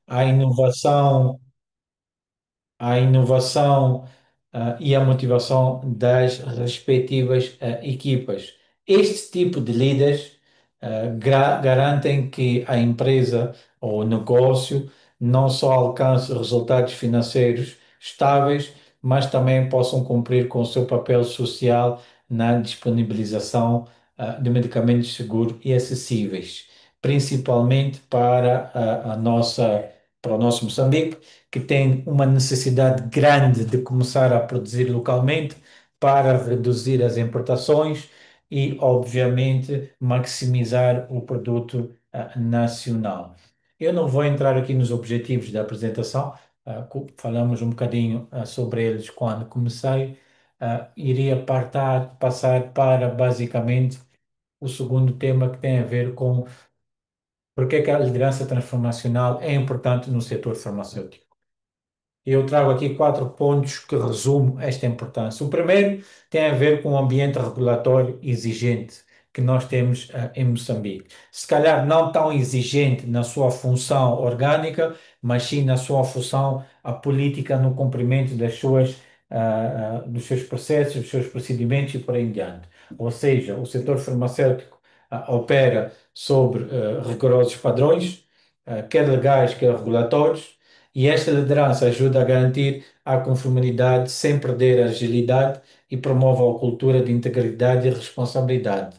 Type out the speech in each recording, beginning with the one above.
à inovação, à inovação, e à motivação das respectivas equipas. Este tipo de líderes garantem que a empresa ou o negócio não só alcance resultados financeiros estáveis, mas também possam cumprir com o seu papel social na disponibilização de medicamentos seguros e acessíveis, principalmente para para o nosso Moçambique, que tem uma necessidade grande de começar a produzir localmente para reduzir as importações e, obviamente, maximizar o produto nacional. Eu não vou entrar aqui nos objetivos da apresentação, falamos um bocadinho sobre eles quando comecei. Iria passar para basicamente o segundo tema que tem a ver com porque é que a liderança transformacional é importante no setor farmacêutico. Eu trago aqui quatro pontos que resumem esta importância. O primeiro tem a ver com o ambiente regulatório exigente que nós temos em Moçambique. Se calhar não tão exigente na sua função orgânica, mas sim na sua função a política no cumprimento dos seus processos, dos seus procedimentos e por aí em diante. Ou seja, o setor farmacêutico opera sobre rigorosos padrões, quer legais, quer regulatórios, e esta liderança ajuda a garantir a conformidade sem perder a agilidade e promove a cultura de integridade e responsabilidade.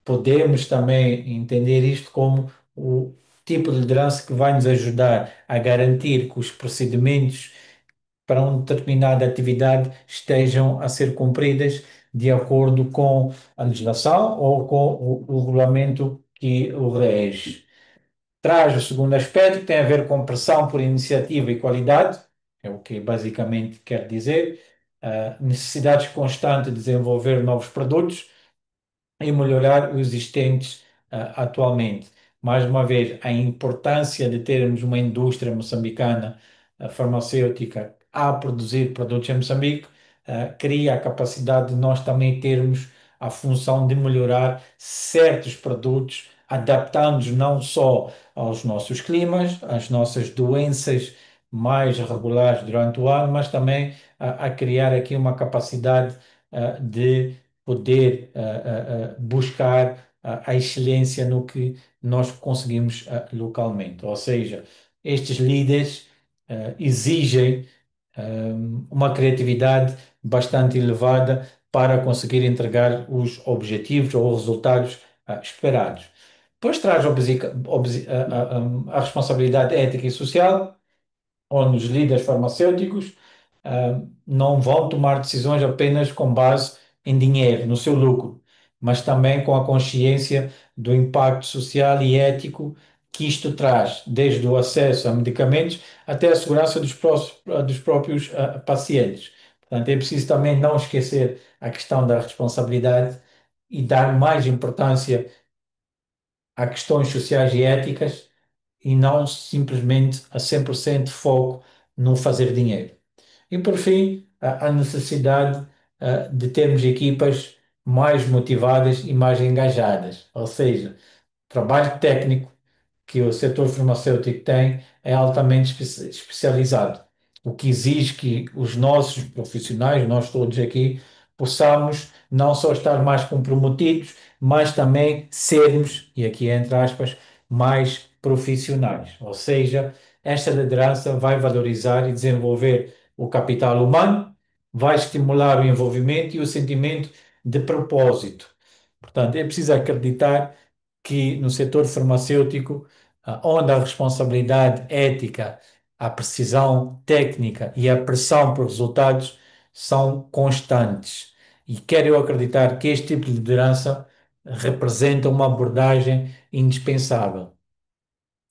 Podemos também entender isto como o tipo de liderança que vai nos ajudar a garantir que os procedimentos para uma determinada atividade estejam a ser cumpridas de acordo com a legislação ou com o regulamento que o rege. Traz o segundo aspecto, que tem a ver com pressão por iniciativa e qualidade, é o que basicamente quer dizer, necessidades constantes de desenvolver novos produtos e melhorar os existentes atualmente. Mais uma vez, a importância de termos uma indústria moçambicana farmacêutica a produzir produtos em Moçambique cria a capacidade de nós também termos a função de melhorar certos produtos, adaptando-nos não só aos nossos climas, às nossas doenças mais regulares durante o ano, mas também a criar aqui uma capacidade de poder buscar a excelência no que nós conseguimos localmente. Ou seja, estes líderes exigem uma criatividade bastante elevada para conseguir entregar os objetivos ou resultados esperados. Depois traz a responsabilidade ética e social, onde os líderes farmacêuticos não vão tomar decisões apenas com base em dinheiro, no seu lucro, mas também com a consciência do impacto social e ético que isto traz, desde o acesso a medicamentos até a segurança dos próprios pacientes. Portanto, é preciso também não esquecer a questão da responsabilidade e dar mais importância a questões sociais e éticas e não simplesmente a 100% foco no fazer dinheiro. E por fim, a necessidade de termos equipas mais motivadas e mais engajadas, ou seja, trabalho técnico que o setor farmacêutico tem é altamente especializado, o que exige que os nossos profissionais, nós todos aqui, possamos não só estar mais comprometidos, mas também sermos, e aqui entre aspas, mais profissionais. Ou seja, esta liderança vai valorizar e desenvolver o capital humano, vai estimular o envolvimento e o sentimento de propósito. Portanto, é preciso acreditar que no setor farmacêutico, onde a responsabilidade ética, a precisão técnica e a pressão por resultados são constantes. E quero eu acreditar que este tipo de liderança representa uma abordagem indispensável.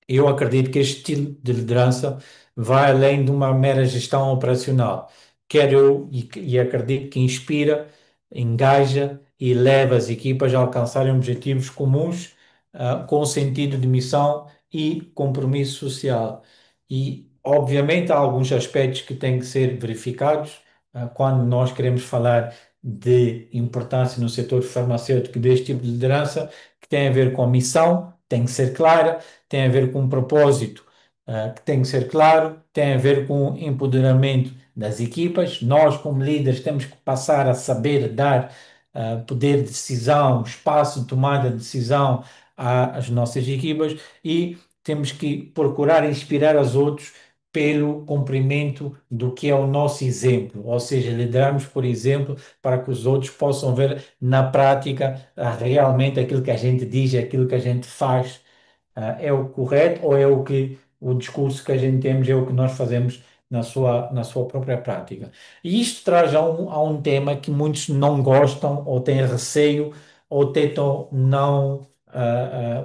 Eu acredito que este estilo de liderança vai além de uma mera gestão operacional. Quero eu e acredito que inspira, engaja e leva as equipas a alcançarem objetivos comuns, com sentido de missão e compromisso social. E, obviamente, há alguns aspectos que têm que ser verificados, quando nós queremos falar de importância no setor farmacêutico deste tipo de liderança, que tem a ver com a missão, tem que ser clara, tem a ver com um propósito, que tem que ser claro, tem a ver com o empoderamento das equipas. Nós, como líderes, temos que passar a saber dar poder de decisão, espaço de tomada de decisão às nossas equipas e temos que procurar inspirar os outros pelo cumprimento do que é o nosso exemplo, ou seja, liderarmos por exemplo para que os outros possam ver na prática realmente aquilo que a gente diz, aquilo que a gente faz é o correto ou é o que o discurso que a gente temos é o que nós fazemos na sua própria prática. E isto traz a um tema que muitos não gostam ou têm receio ou tentam não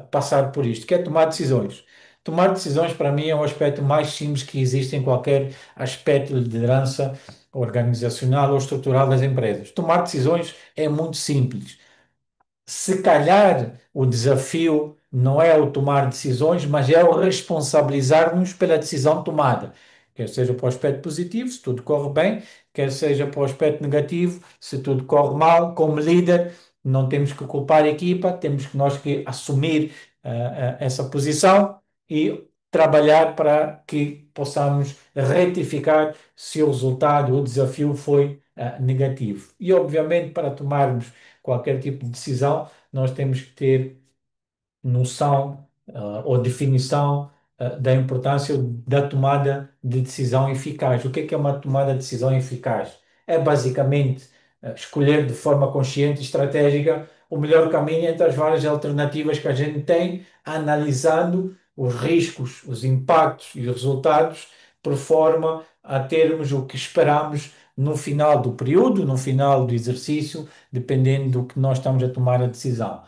passar por isto, que é tomar decisões. Tomar decisões, para mim, é o aspecto mais simples que existe em qualquer aspecto de liderança organizacional ou estrutural das empresas. Tomar decisões é muito simples. Se calhar o desafio não é o tomar decisões, mas é o responsabilizar-nos pela decisão tomada. Quer seja para o aspecto positivo, se tudo corre bem, quer seja para o aspecto negativo, se tudo corre mal. Como líder, não temos que culpar a equipa, temos que nós que assumir essa posição e trabalhar para que possamos retificar se o resultado, o desafio foi negativo. E, obviamente, para tomarmos qualquer tipo de decisão, nós temos que ter noção, ou definição, da importância da tomada de decisão eficaz. O que é uma tomada de decisão eficaz? É basicamente escolher de forma consciente e estratégica o melhor caminho entre as várias alternativas que a gente tem, analisando os riscos, os impactos e os resultados, por forma a termos o que esperamos no final do período, no final do exercício, dependendo do que nós estamos a tomar a decisão.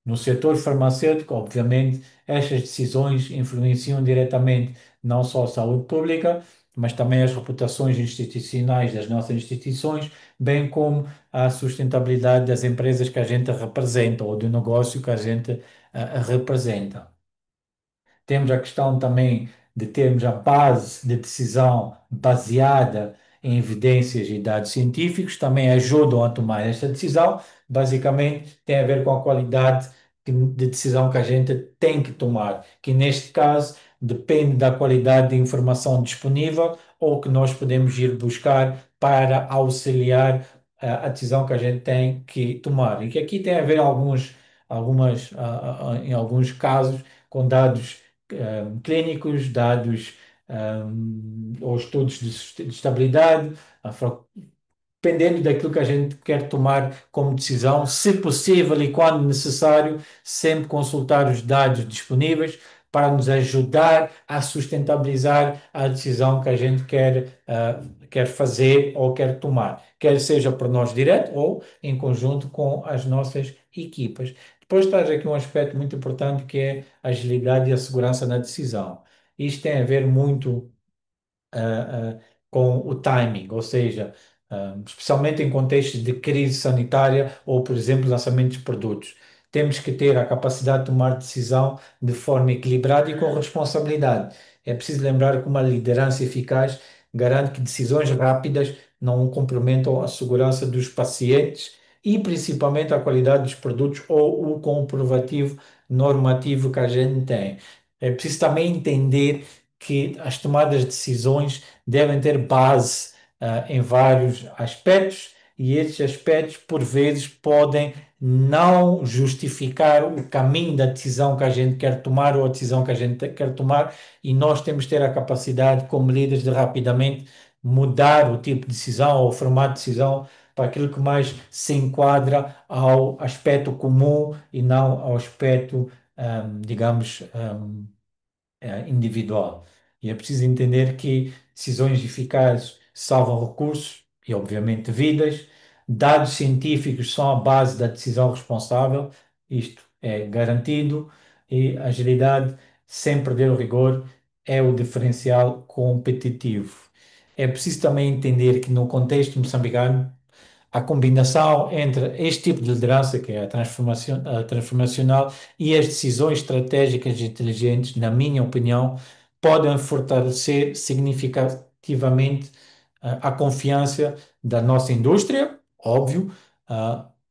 No setor farmacêutico, obviamente, estas decisões influenciam diretamente não só a saúde pública, mas também as reputações institucionais das nossas instituições, bem como a sustentabilidade das empresas que a gente representa ou do negócio que a gente representa. Temos a questão também de termos a base de decisão baseada em evidências e dados científicos, também ajudam a tomar esta decisão. Basicamente, tem a ver com a qualidade de decisão que a gente tem que tomar, que neste caso depende da qualidade de informação disponível ou que nós podemos ir buscar para auxiliar a decisão que a gente tem que tomar. E que aqui tem a ver em alguns casos com dados clínicos, dados ou estudos de estabilidade, dependendo daquilo que a gente quer tomar como decisão, se possível e quando necessário, sempre consultar os dados disponíveis para nos ajudar a sustentabilizar a decisão que a gente quer fazer ou quer tomar, quer seja por nós direto ou em conjunto com as nossas equipas. Depois traz aqui um aspecto muito importante que é a agilidade e a segurança na decisão. Isto tem a ver muito com o timing, ou seja, especialmente em contextos de crise sanitária ou, por exemplo, lançamento de produtos. Temos que ter a capacidade de tomar decisão de forma equilibrada e com responsabilidade. É preciso lembrar que uma liderança eficaz garante que decisões rápidas não comprometam a segurança dos pacientes e principalmente a qualidade dos produtos ou o comprovativo normativo que a gente tem. É preciso também entender que as tomadas de decisões devem ter base em vários aspectos e estes aspectos, por vezes, podem não justificar o caminho da decisão que a gente quer tomar ou a decisão que a gente quer tomar, e nós temos que ter a capacidade, como líderes, de rapidamente mudar o tipo de decisão ou o formato de decisão para aquilo que mais se enquadra ao aspecto comum e não ao aspecto, digamos, individual. E é preciso entender que decisões eficazes salvam recursos e, obviamente, vidas. Dados científicos são a base da decisão responsável, isto é garantido, e agilidade, sem perder o rigor, é o diferencial competitivo. É preciso também entender que no contexto moçambicano, a combinação entre este tipo de liderança, que é a transformacional, e as decisões estratégicas e inteligentes, na minha opinião, podem fortalecer significativamente a confiança da nossa indústria, óbvio,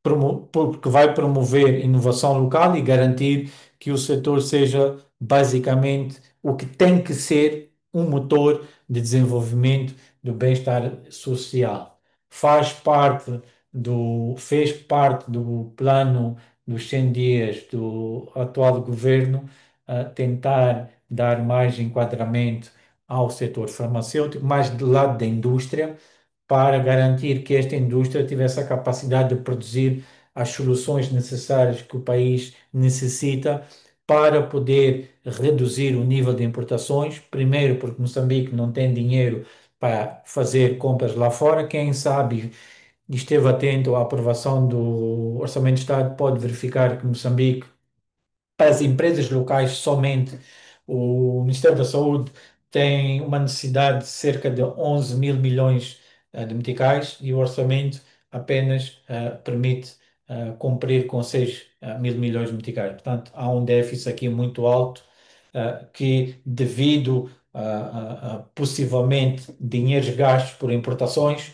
porque vai promover inovação local e garantir que o setor seja basicamente o que tem que ser um motor de desenvolvimento do bem-estar social. Fez parte do plano dos 100 dias do atual governo, tentar dar mais enquadramento ao setor farmacêutico, mais do lado da indústria, para garantir que esta indústria tivesse a capacidade de produzir as soluções necessárias que o país necessita para poder reduzir o nível de importações. Primeiro, porque Moçambique não tem dinheiro para fazer compras lá fora. Quem sabe e esteve atento à aprovação do Orçamento de Estado pode verificar que Moçambique, para as empresas locais somente, o Ministério da Saúde tem uma necessidade de cerca de 11 mil milhões de meticais e o orçamento apenas permite cumprir com 6 mil milhões de meticais. Portanto, há um déficit aqui muito alto que, devido a possivelmente dinheiros gastos por importações,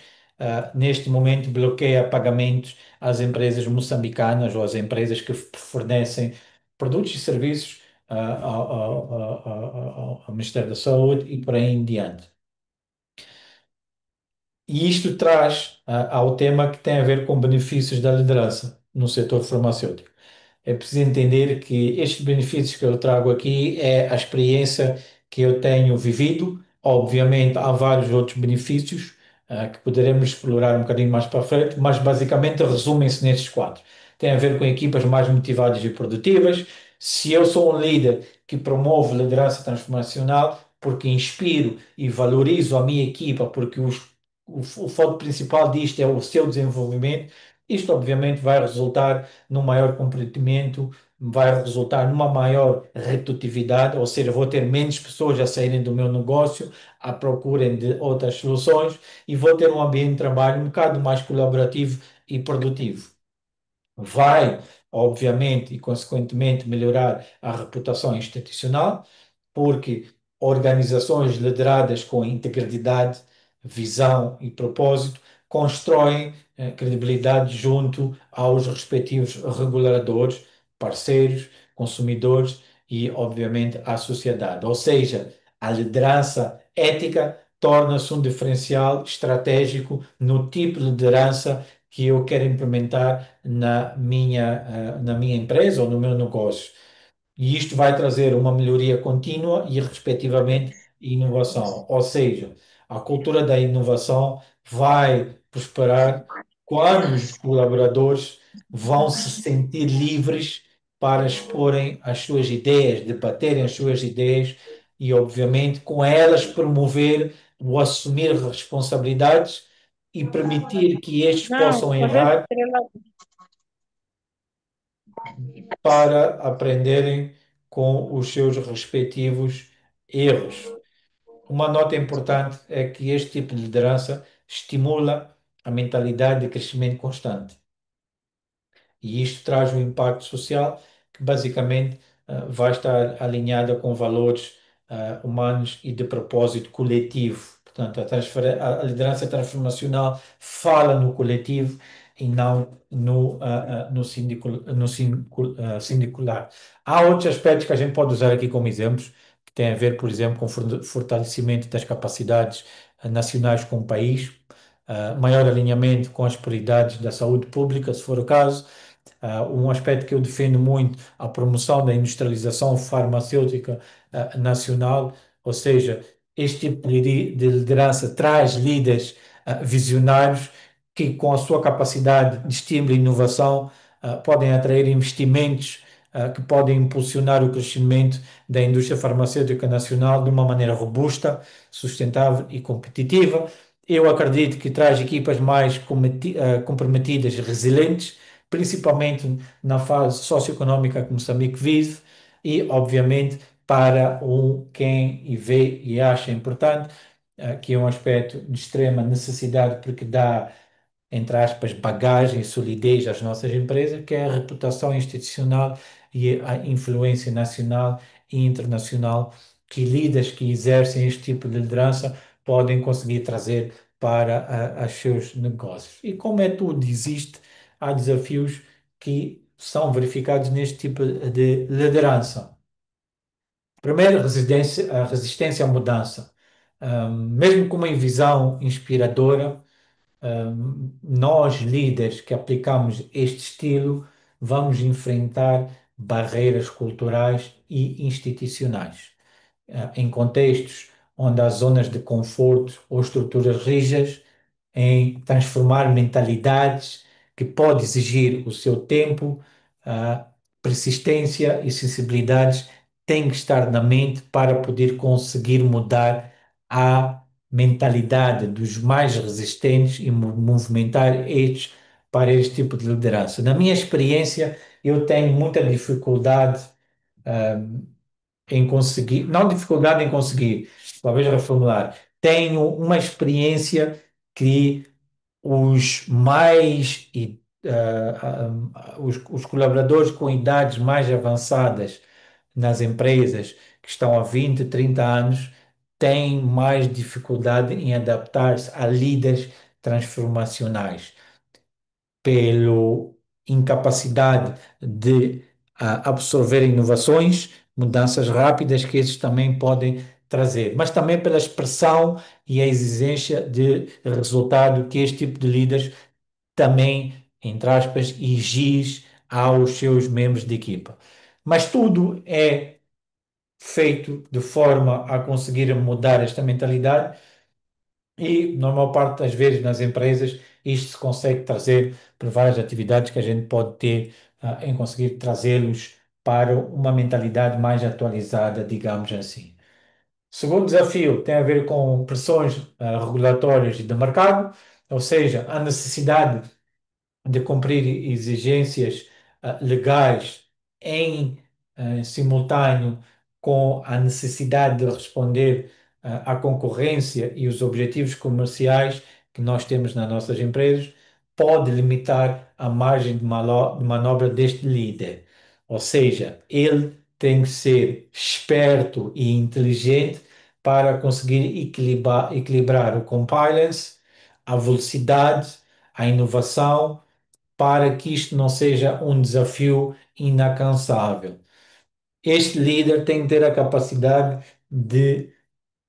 neste momento bloqueia pagamentos às empresas moçambicanas ou às empresas que fornecem produtos e serviços ao Ministério da Saúde e por aí em diante. E isto traz ao tema que tem a ver com benefícios da liderança no setor farmacêutico. É preciso entender que estes benefícios que eu trago aqui é a experiência que eu tenho vivido. Obviamente, há vários outros benefícios que poderemos explorar um bocadinho mais para frente, mas basicamente resumem-se nestes quatro. Tem a ver com equipas mais motivadas e produtivas. Se eu sou um líder que promove liderança transformacional, porque inspiro e valorizo a minha equipa, porque o foco principal disto é o seu desenvolvimento, isto obviamente vai resultar num maior comprometimento, vai resultar numa maior redutividade, ou seja, vou ter menos pessoas a saírem do meu negócio à procura de outras soluções e vou ter um ambiente de trabalho um bocado mais colaborativo e produtivo. Vai, obviamente, e consequentemente melhorar a reputação institucional, porque organizações lideradas com integridade, visão e propósito constroem credibilidade junto aos respectivos reguladores, parceiros, consumidores e, obviamente, à sociedade. Ou seja, a liderança ética torna-se um diferencial estratégico no tipo de liderança que eu quero implementar na minha empresa ou no meu negócio. E isto vai trazer uma melhoria contínua e, respectivamente, inovação. Ou seja, a cultura da inovação vai prosperar quando os colaboradores vão se sentir livres para exporem as suas ideias, debaterem as suas ideias e, obviamente, com elas promover o assumir responsabilidades e permitir que estes Não, possam correto, errar para aprenderem com os seus respectivos erros. Uma nota importante é que este tipo de liderança estimula a mentalidade de crescimento constante. E isto traz um impacto social que basicamente vai estar alinhada com valores humanos e de propósito coletivo. Portanto, a liderança transformacional fala no coletivo e não no sindicular. Há outros aspectos que a gente pode usar aqui como exemplos, que têm a ver, por exemplo, com o fortalecimento das capacidades nacionais com o país, maior alinhamento com as prioridades da saúde pública, se for o caso. Um aspecto que eu defendo muito, a promoção da industrialização farmacêutica nacional, ou seja, este tipo de liderança traz líderes visionários que, com a sua capacidade de estímulo e inovação, podem atrair investimentos que podem impulsionar o crescimento da indústria farmacêutica nacional de uma maneira robusta, sustentável e competitiva. Eu acredito que traz equipas mais comprometidas, resilientes, principalmente na fase socioeconómica que Moçambique vive, e, obviamente, para quem vê e acha importante, que é um aspecto de extrema necessidade, porque dá, entre aspas, bagagem e solidez às nossas empresas, que é a reputação institucional e a influência nacional e internacional que líderes que exercem este tipo de liderança podem conseguir trazer para os seus negócios. E como é tudo, existe, há desafios que são verificados neste tipo de liderança. Primeiro, a resistência à mudança. Mesmo com uma visão inspiradora, nós, líderes que aplicamos este estilo, vamos enfrentar barreiras culturais e institucionais. Em contextos onde há zonas de conforto ou estruturas rígidas, em transformar mentalidades que pode exigir o seu tempo, a persistência e sensibilidades têm que estar na mente para poder conseguir mudar a mentalidade dos mais resistentes e movimentar estes para este tipo de liderança. Na minha experiência, eu tenho muita dificuldade em conseguir, não dificuldade em conseguir, talvez reformular, tenho uma experiência que os mais os colaboradores com idades mais avançadas nas empresas que estão há 20, 30 anos têm mais dificuldade em adaptar-se a líderes transformacionais pela incapacidade de absorver inovações, mudanças rápidas que esses também podem trazer, mas também pela expressão e a exigência de resultado que este tipo de líderes também, entre aspas, exige aos seus membros de equipa. Mas tudo é feito de forma a conseguir mudar esta mentalidade e, na maior parte das vezes, nas empresas, isto se consegue trazer por várias atividades que a gente pode ter, em conseguir trazê-los para uma mentalidade mais atualizada, digamos assim. O segundo desafio tem a ver com pressões, regulatórias e de mercado, ou seja, a necessidade de cumprir exigências legais em simultâneo com a necessidade de responder à concorrência e os objetivos comerciais que nós temos nas nossas empresas, pode limitar a margem de de manobra deste líder. Ou seja, ele tem que ser esperto e inteligente para conseguir equilibrar o compliance, a velocidade, a inovação para que isto não seja um desafio inalcançável. Este líder tem que ter a capacidade de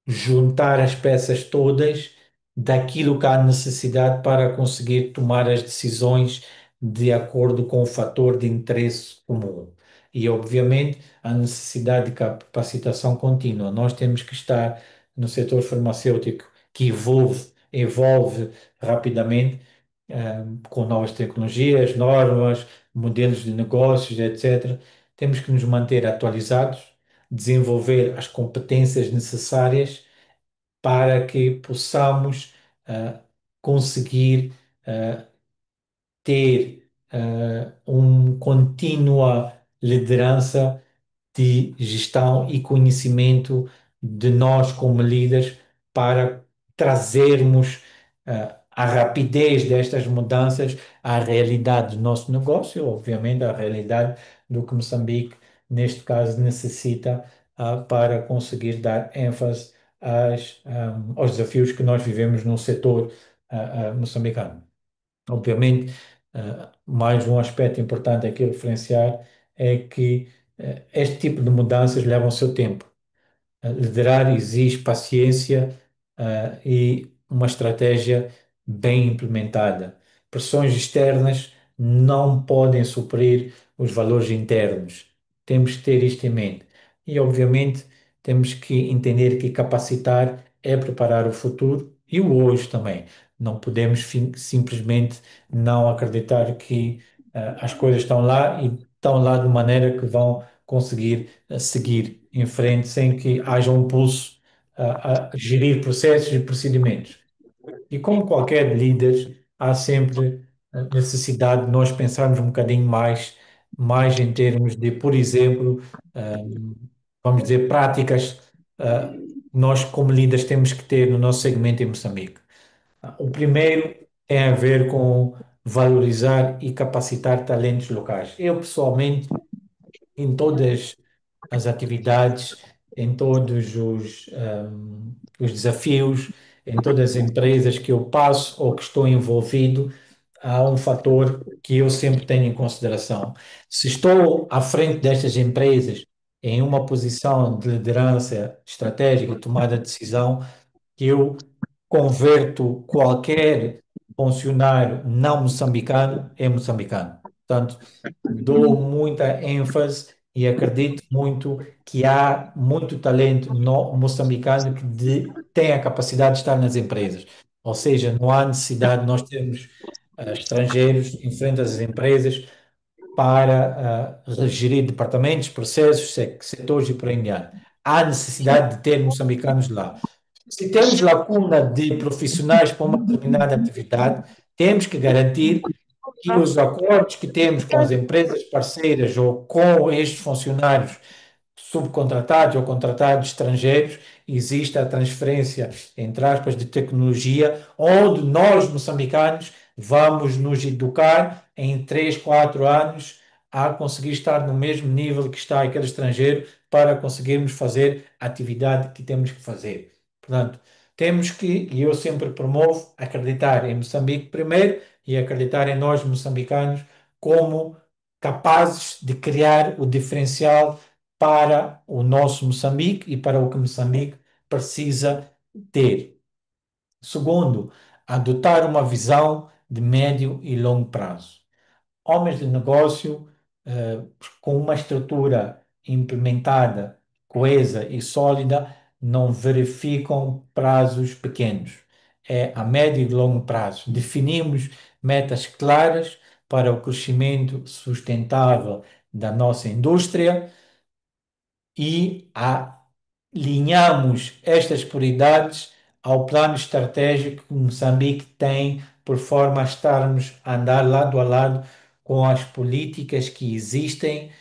juntar as peças todas daquilo que há necessidade para conseguir tomar as decisões de acordo com o fator de interesse comum. E, obviamente, a necessidade de capacitação contínua. Nós temos que estar no setor farmacêutico que evolve rapidamente, com novas tecnologias, normas, modelos de negócios, etc. Temos que nos manter atualizados, desenvolver as competências necessárias para que possamos conseguir ter uma contínua liderança de gestão e conhecimento de nós como líderes para trazermos a rapidez destas mudanças à realidade do nosso negócio, obviamente à realidade do que Moçambique, neste caso, necessita para conseguir dar ênfase aos desafios que nós vivemos no setor moçambicano. Obviamente, mais um aspecto importante aqui a referenciar é que este tipo de mudanças levam o seu tempo. Liderar exige paciência, e uma estratégia bem implementada. Pressões externas não podem suprir os valores internos. Temos que ter isto em mente. E, obviamente, temos que entender que capacitar é preparar o futuro e o hoje também. Não podemos simplesmente não acreditar que as coisas estão lá e estão lá de maneira que vão conseguir seguir em frente sem que haja um pulso a gerir processos e procedimentos. E como qualquer líder, há sempre a necessidade de nós pensarmos um bocadinho mais em termos de, por exemplo, vamos dizer, práticas, nós como líderes temos que ter no nosso segmento em Moçambique. O primeiro tem a ver com valorizar e capacitar talentos locais. Eu, pessoalmente, em todas as atividades, em todos os desafios, em todas as empresas que eu passo ou que estou envolvido, há um fator que eu sempre tenho em consideração. Se estou à frente destas empresas, em uma posição de liderança estratégica e tomada de decisão, que eu converto qualquer funcionário não moçambicano em moçambicano. Portanto, dou muita ênfase e acredito muito que há muito talento no moçambicano que tem a capacidade de estar nas empresas. Ou seja, não há necessidade de nós termos estrangeiros em frente às empresas para gerir departamentos, processos, setores e por aí em diante. Há necessidade de ter moçambicanos lá. Se temos lacuna de profissionais para uma determinada atividade, temos que garantir que os acordos que temos com as empresas parceiras ou com estes funcionários subcontratados ou contratados estrangeiros, existe a transferência, entre aspas, de tecnologia, onde nós, moçambicanos, vamos nos educar em 3 4 anos a conseguir estar no mesmo nível que está aquele estrangeiro para conseguirmos fazer a atividade que temos que fazer. Portanto, temos que, e eu sempre promovo, acreditar em Moçambique primeiro e acreditar em nós, moçambicanos, como capazes de criar o diferencial para o nosso Moçambique e para o que Moçambique precisa ter. Segundo, adotar uma visão de médio e longo prazo. Homens de negócio com uma estrutura implementada, coesa e sólida, não verificam prazos pequenos. É a médio e longo prazo. Definimos metas claras para o crescimento sustentável da nossa indústria e alinhamos estas prioridades ao plano estratégico que Moçambique tem, por forma a estarmos a andar lado a lado com as políticas que existem,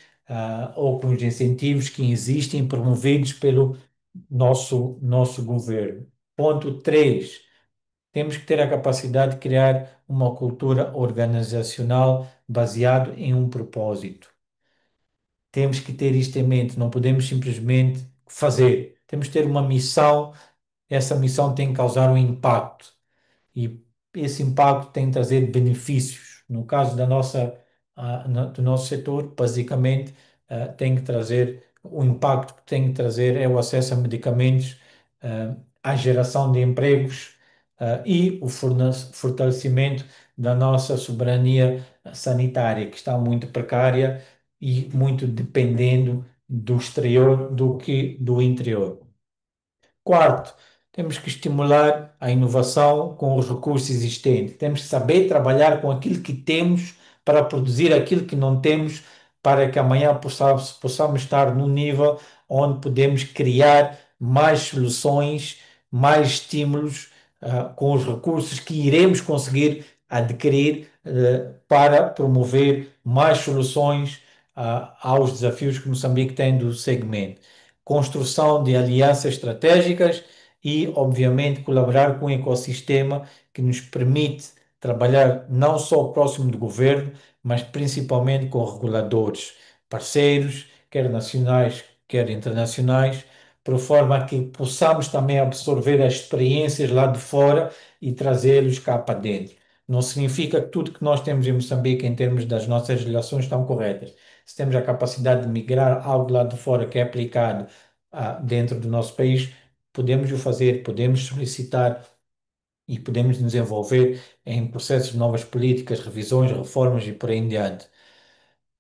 ou com os incentivos que existem promovidos pelo nosso governo. Ponto 3: temos que ter a capacidade de criar uma cultura organizacional baseado em um propósito. Temos que ter isto em mente, não podemos simplesmente fazer. Temos que ter uma missão, essa missão tem que causar um impacto e esse impacto tem que trazer benefícios. No caso do nosso setor, basicamente, tem que trazer o impacto que tem que trazer é o acesso a medicamentos, a geração de empregos, e o fortalecimento da nossa soberania sanitária, que está muito precária e muito dependendo do exterior do que do interior. Quarto, temos que estimular a inovação com os recursos existentes. Temos que saber trabalhar com aquilo que temos para produzir aquilo que não temos, para que amanhã possamos estar num nível onde podemos criar mais soluções, mais estímulos, com os recursos que iremos conseguir adquirir, para promover mais soluções, aos desafios que Moçambique tem do segmento. Construção de alianças estratégicas e, obviamente, colaborar com um ecossistema que nos permite trabalhar não só próximo do governo, mas principalmente com reguladores, parceiros, quer nacionais, quer internacionais, por forma que possamos também absorver as experiências lá de fora e trazê-los cá para dentro. Não significa que tudo que nós temos em Moçambique, em termos das nossas relações, estão corretas. Se temos a capacidade de migrar algo lá de fora que é aplicado, dentro do nosso país, podemos o fazer, podemos solicitar e podemos nos envolver em processos de novas políticas, revisões, reformas e por aí em diante.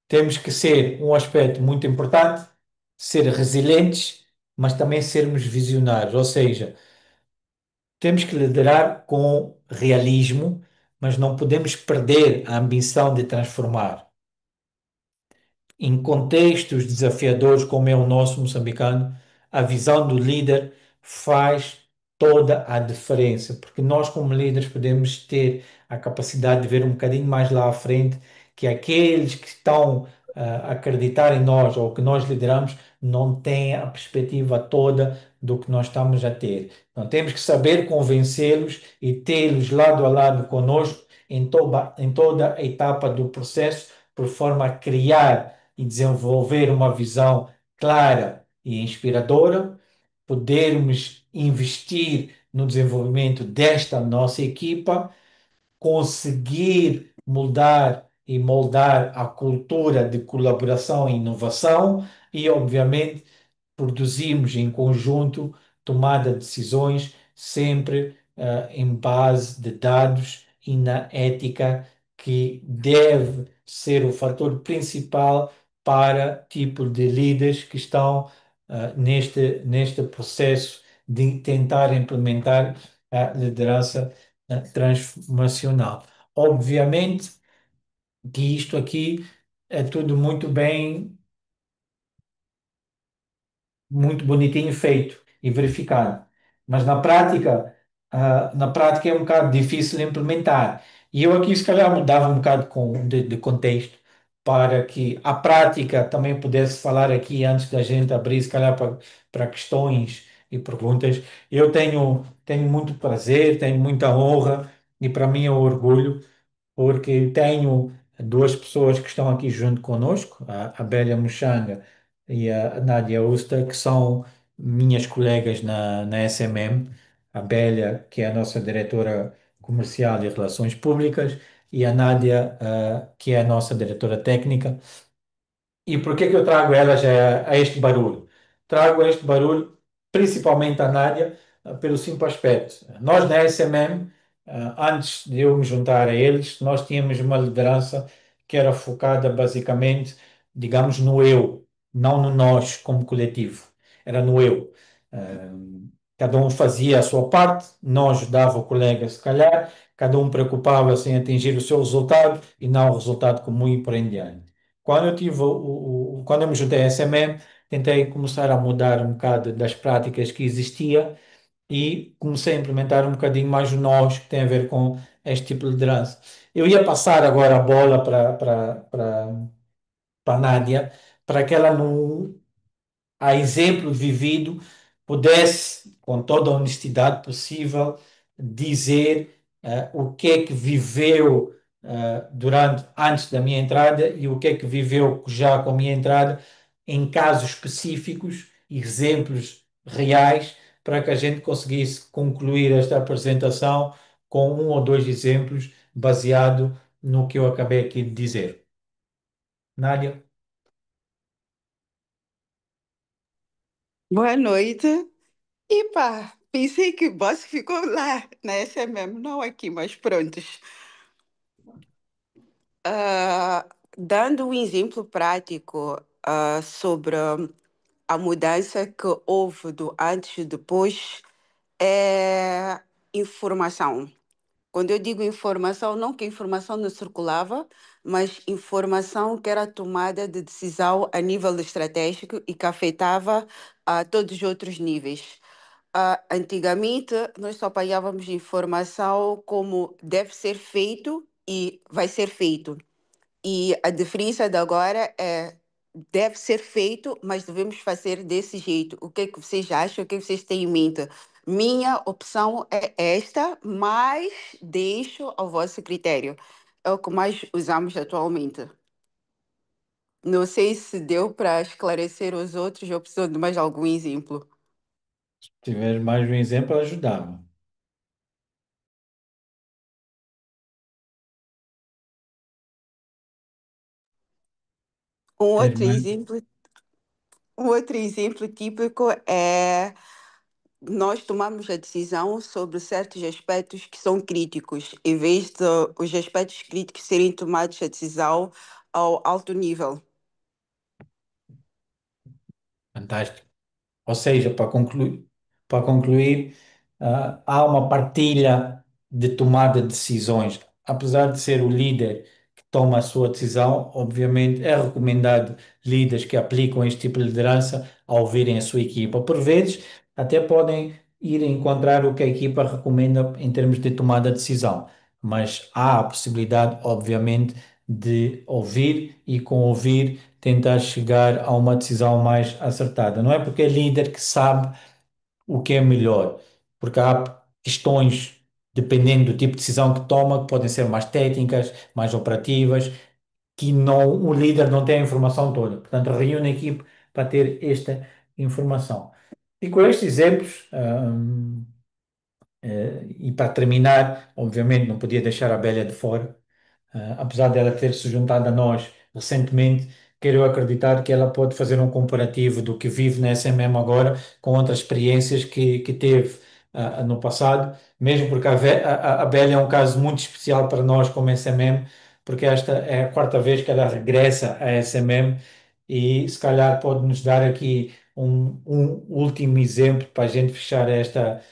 Temos que ser um aspecto muito importante, ser resilientes, mas também sermos visionários, ou seja, temos que liderar com realismo, mas não podemos perder a ambição de transformar. Em contextos desafiadores como é o nosso moçambicano, a visão do líder faz toda a diferença, porque nós, como líderes, podemos ter a capacidade de ver um bocadinho mais lá à frente que aqueles que estão a acreditar em nós ou que nós lideramos não têm a perspectiva toda do que nós estamos a ter. Então, temos que saber convencê-los e tê-los lado a lado conosco em toda a etapa do processo, por forma a criar e desenvolver uma visão clara e inspiradora, podermos investir no desenvolvimento desta nossa equipa, conseguir mudar e moldar a cultura de colaboração e inovação e, obviamente, produzimos em conjunto tomada de decisões sempre em base de dados e na ética que deve ser o fator principal para tipo de líderes que estão neste processo de tentar implementar a liderança transformacional. Obviamente que isto aqui é tudo muito bonitinho feito e verificado. Mas na prática é um bocado difícil de implementar. E eu aqui, se calhar, mudava um bocado de contexto para que a prática também pudesse falar aqui antes da gente abrir, se calhar, para questões e perguntas. Eu tenho muito prazer, tenho muita honra e para mim é um orgulho porque tenho duas pessoas que estão aqui junto conosco, a Bélia Muxanga e a Nádia Usta, que são minhas colegas na SMM. A Bélia, que é a nossa diretora comercial e relações públicas, e a Nádia, que é a nossa diretora técnica. E por que que eu trago elas a este barulho? Trago este barulho principalmente à Nádia, pelo simples aspecto. Nós na SMM, antes de eu me juntar a eles, nós tínhamos uma liderança que era focada basicamente, digamos, no eu, não no nós como coletivo. Era no eu. Eh, Cada um fazia a sua parte, não ajudava o colega se calhar, cada um preocupava-se em atingir o seu resultado e não o resultado comum e por em diante. Quando eu me juntei a SMM, tentei começar a mudar um bocado das práticas que existia e comecei a implementar um bocadinho mais o nós, que tem a ver com este tipo de liderança. Eu ia passar agora a bola para a Nádia, para que ela não a exemplo vivido, pudesse, com toda a honestidade possível, dizer o que é que viveu antes da minha entrada e o que é que viveu já com a minha entrada, em casos específicos, exemplos reais, para que a gente conseguisse concluir esta apresentação com um ou dois exemplos baseado no que eu acabei aqui de dizer. Nádia? Boa noite. E pá, pensei que o boss ficou lá na SMM, não aqui, mas prontos. Dando um exemplo prático, sobre a mudança que houve do antes e depois, é informação. Quando eu digo informação, não que a informação não circulava, mas informação que era tomada de decisão a nível estratégico e que afetava a todos os outros níveis. Antigamente, nós só apanhávamos informação como deve ser feito e vai ser feito. E a diferença de agora é deve ser feito, mas devemos fazer desse jeito. O que é que vocês acham? O que é que vocês têm em mente? Minha opção é esta, mas deixo ao vosso critério. É o que mais usamos atualmente. Não sei se deu para esclarecer os outros, eu preciso de mais algum exemplo. Se tiver mais um exemplo, ajudava. Um Tens outro mais? exemplo, um outro exemplo típico é nós tomamos a decisão sobre certos aspectos que são críticos, em vez de os aspectos críticos serem tomados a decisão ao alto nível. Fantástico. Ou seja, para concluir, há uma partilha de tomada de decisões. Apesar de ser o líder que toma a sua decisão, obviamente é recomendado líderes que aplicam este tipo de liderança a ouvirem a sua equipa. Por vezes, até podem ir encontrar o que a equipa recomenda em termos de tomada de decisão, mas há a possibilidade, obviamente, de ouvir e, com ouvir, tentar chegar a uma decisão mais acertada. Não é porque é líder que sabe o que é melhor, porque há questões, dependendo do tipo de decisão que toma, que podem ser mais técnicas, mais operativas, que não, o líder não tem a informação toda. Portanto, reúne a equipe para ter esta informação. E com estes exemplos, e para terminar, obviamente não podia deixar a Bélia de fora, apesar dela ter se juntado a nós recentemente, quero acreditar que ela pode fazer um comparativo do que vive na SMM agora com outras experiências que teve no passado, mesmo porque a Bélia é um caso muito especial para nós como SMM, porque esta é a quarta vez que ela regressa à SMM e se calhar pode nos dar aqui um último exemplo para a gente fechar esta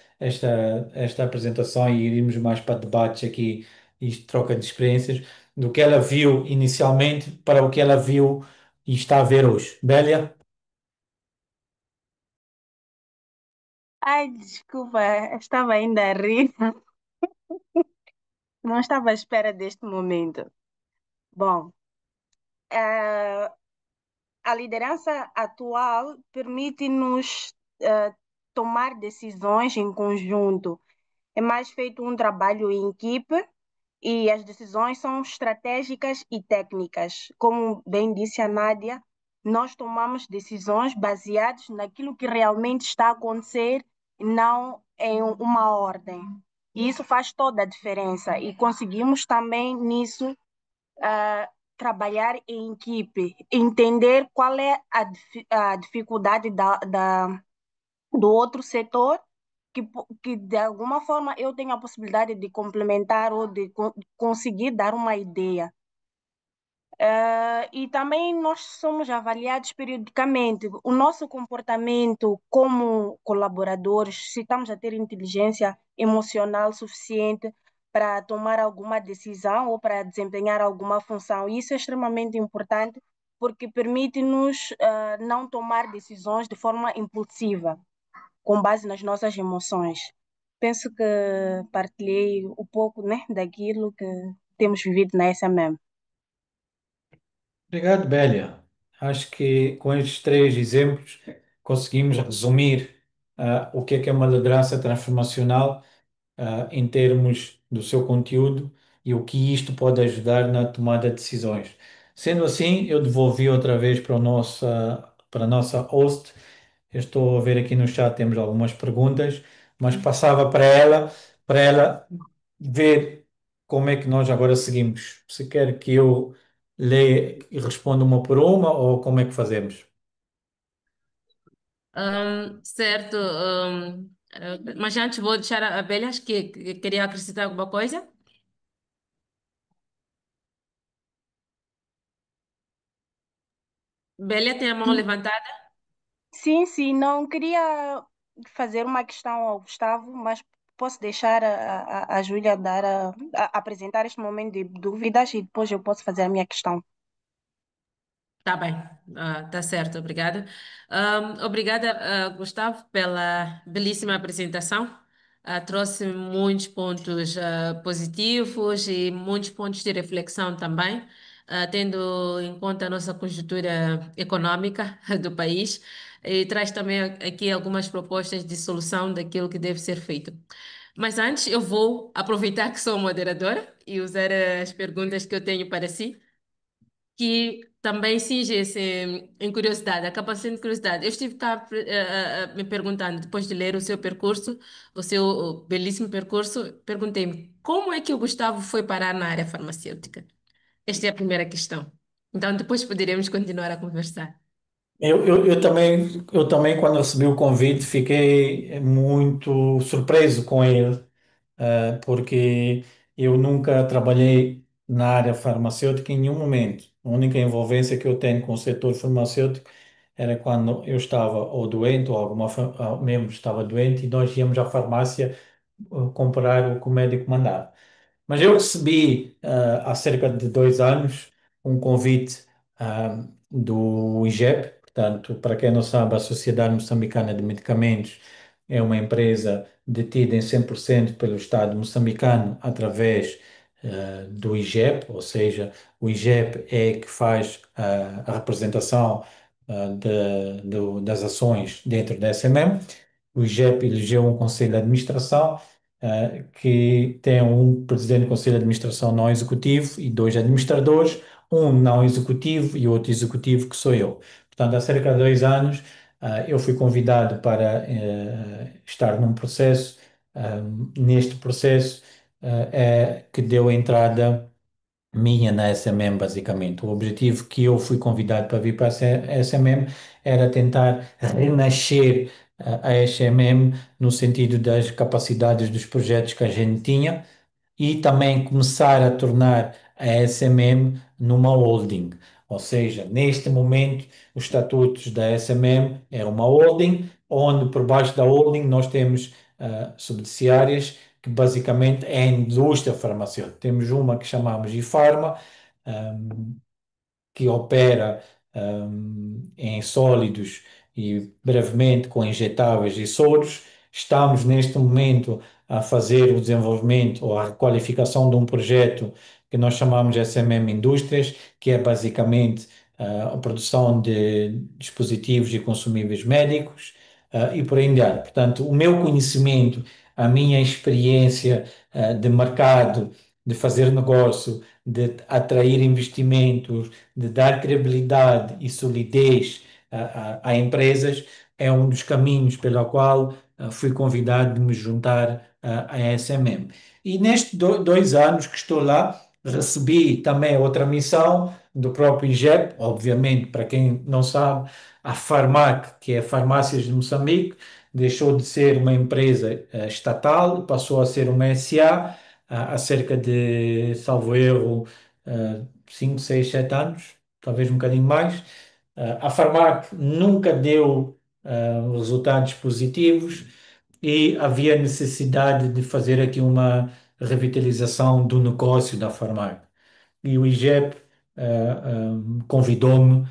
apresentação e irmos mais para debates aqui e troca de experiências do que ela viu inicialmente para o que ela viu e está a ver hoje. Bélia? Ai, desculpa, eu estava ainda a rir. Não estava à espera deste momento. Bom, eh, a liderança atual permite-nos tomar decisões em conjunto. É mais feito um trabalho em equipe e as decisões são estratégicas e técnicas. Como bem disse a Nádia, nós tomamos decisões baseadas naquilo que realmente está a acontecer e não em uma ordem. E isso faz toda a diferença. E conseguimos também nisso trabalhar em equipe, entender qual é a dificuldade do outro setor que de alguma forma eu tenho a possibilidade de complementar ou de conseguir dar uma ideia. E também nós somos avaliados periodicamente. O nosso comportamento como colaboradores, se estamos a ter inteligência emocional suficiente para tomar alguma decisão ou para desempenhar alguma função. Isso é extremamente importante porque permite-nos não tomar decisões de forma impulsiva com base nas nossas emoções. Penso que partilhei um pouco, né, daquilo que temos vivido na SMM. Obrigado, Bélia. Acho que com estes três exemplos conseguimos resumir o que é uma liderança transformacional em termos do seu conteúdo e o que isto pode ajudar na tomada de decisões. Sendo assim, eu devolvi outra vez para a nossa host. Eu estou a ver aqui no chat, temos algumas perguntas, mas passava para ela ver como é que nós agora seguimos. Se quer que eu leia e responda uma por uma ou como é que fazemos? Certo. Mas antes vou deixar a Abelha, acho que queria acrescentar alguma coisa. Bélia tem a mão levantada. Sim, sim, não queria fazer uma questão ao Gustavo, mas posso deixar a Júlia apresentar este momento de dúvidas e depois eu posso fazer a minha questão. Tá bem, tá certo, obrigada. Obrigada, Gustavo, pela belíssima apresentação. Trouxe muitos pontos positivos e muitos pontos de reflexão também, tendo em conta a nossa conjuntura econômica do país, e traz também aqui algumas propostas de solução daquilo que deve ser feito. Mas antes, eu vou aproveitar que sou moderadora e usar as perguntas que eu tenho para si que também cinge-se em curiosidade, acaba sendo curiosidade. Eu estive cá me perguntando, depois de ler o seu percurso, o seu belíssimo percurso, perguntei-me como é que o Gustavo foi parar na área farmacêutica? Esta é a primeira questão. Então, depois poderemos continuar a conversar. Eu também, quando recebi o convite, fiquei muito surpreso com ele, porque eu nunca trabalhei na área farmacêutica em nenhum momento. A única envolvência que eu tenho com o setor farmacêutico era quando eu estava ou doente ou alguma membro estava doente e nós íamos à farmácia comprar o que o médico mandava. Mas eu recebi, há cerca de 2 anos, um convite, do IGEP. Portanto, para quem não sabe, a Sociedade Moçambicana de Medicamentos é uma empresa detida em 100% pelo Estado moçambicano através, do IGEP, ou seja, o IGEP é que faz, a representação, das ações dentro da SMM. O IGEP elegeu um conselho de administração, que tem um presidente do conselho de administração não executivo e dois administradores, um não executivo e outro executivo, que sou eu. Portanto, há cerca de 2 anos, eu fui convidado para estar num processo. Neste processo, é que deu entrada minha na SMM, basicamente. O objetivo que eu fui convidado para vir para a SMM era tentar renascer a SMM no sentido das capacidades dos projetos que a gente tinha e também começar a tornar a SMM numa holding. Ou seja, neste momento, os estatutos da SMM é uma holding, onde por baixo da holding nós temos subsidiárias que basicamente é a indústria farmacêutica. Temos uma que chamamos de Pharma, que opera em sólidos e brevemente com injetáveis e soros. Estamos neste momento a fazer o desenvolvimento ou a requalificação de um projeto que nós chamamos de SMM Indústrias, que é basicamente a produção de dispositivos e consumíveis médicos, e por aí em diante. Portanto, o meu conhecimento, a minha experiência de mercado, de fazer negócio, de atrair investimentos, de dar credibilidade e solidez a empresas, é um dos caminhos pelo qual fui convidado de me juntar à SMM. E nestes 2 anos que estou lá, recebi também outra missão do próprio IGEP, obviamente, para quem não sabe, a Farmac, que é Farmácias de Moçambique, deixou de ser uma empresa estatal, passou a ser uma SA há cerca de, salvo erro, 5, 6, 7 anos, talvez um bocadinho mais. A Farmac nunca deu resultados positivos e havia necessidade de fazer aqui uma revitalização do negócio da Farmac. E o IGEP convidou-me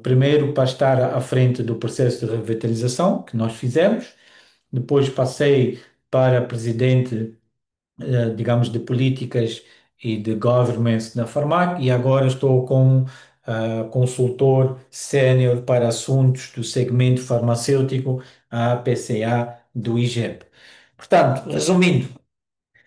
primeiro para estar à frente do processo de revitalização que nós fizemos, depois passei para presidente digamos, de políticas e de governance na Farmac e agora estou como consultor sénior para assuntos do segmento farmacêutico, a PCA do IGEP. Portanto, resumindo,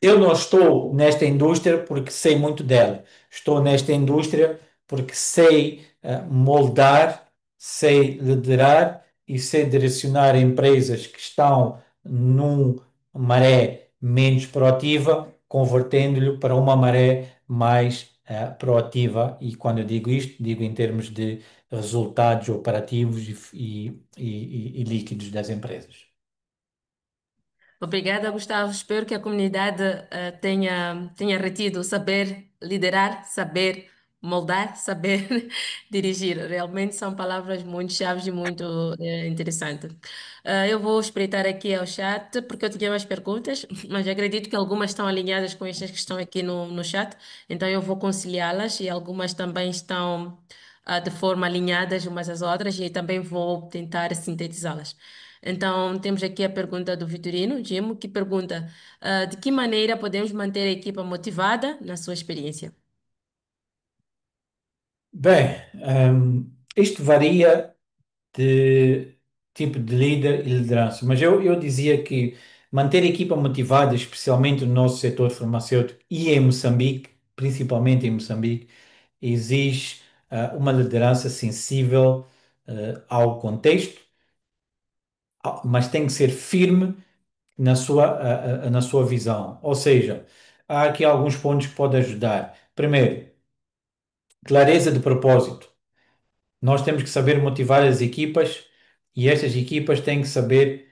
eu não estou nesta indústria porque sei muito dela. Estou nesta indústria porque sei moldar, sei liderar e sei direcionar empresas que estão numa maré menos proativa, convertendo-lhe para uma maré mais proativa. E quando eu digo isto, digo em termos de resultados operativos e líquidos das empresas. Obrigada, Gustavo. Espero que a comunidade tenha retido o saber liderar, saber moldar, saber dirigir. Realmente são palavras muito chaves e muito interessantes. Eu vou espreitar aqui ao chat, porque eu tinha mais perguntas, mas acredito que algumas estão alinhadas com estas que estão aqui no chat, então eu vou conciliá-las e algumas também estão de forma alinhadas umas às outras e também vou tentar sintetizá-las. Então, temos aqui a pergunta do Vitorino Gimo, que pergunta: de que maneira podemos manter a equipa motivada, na sua experiência? Bem, isto varia de tipo de líder e liderança. Mas eu dizia que manter a equipa motivada, especialmente no nosso setor farmacêutico e em Moçambique, principalmente em Moçambique, exige uma liderança sensível ao contexto, mas tem que ser firme na sua visão. Ou seja, há aqui alguns pontos que podem ajudar. Primeiro, clareza de propósito. Nós temos que saber motivar as equipas e estas equipas têm que saber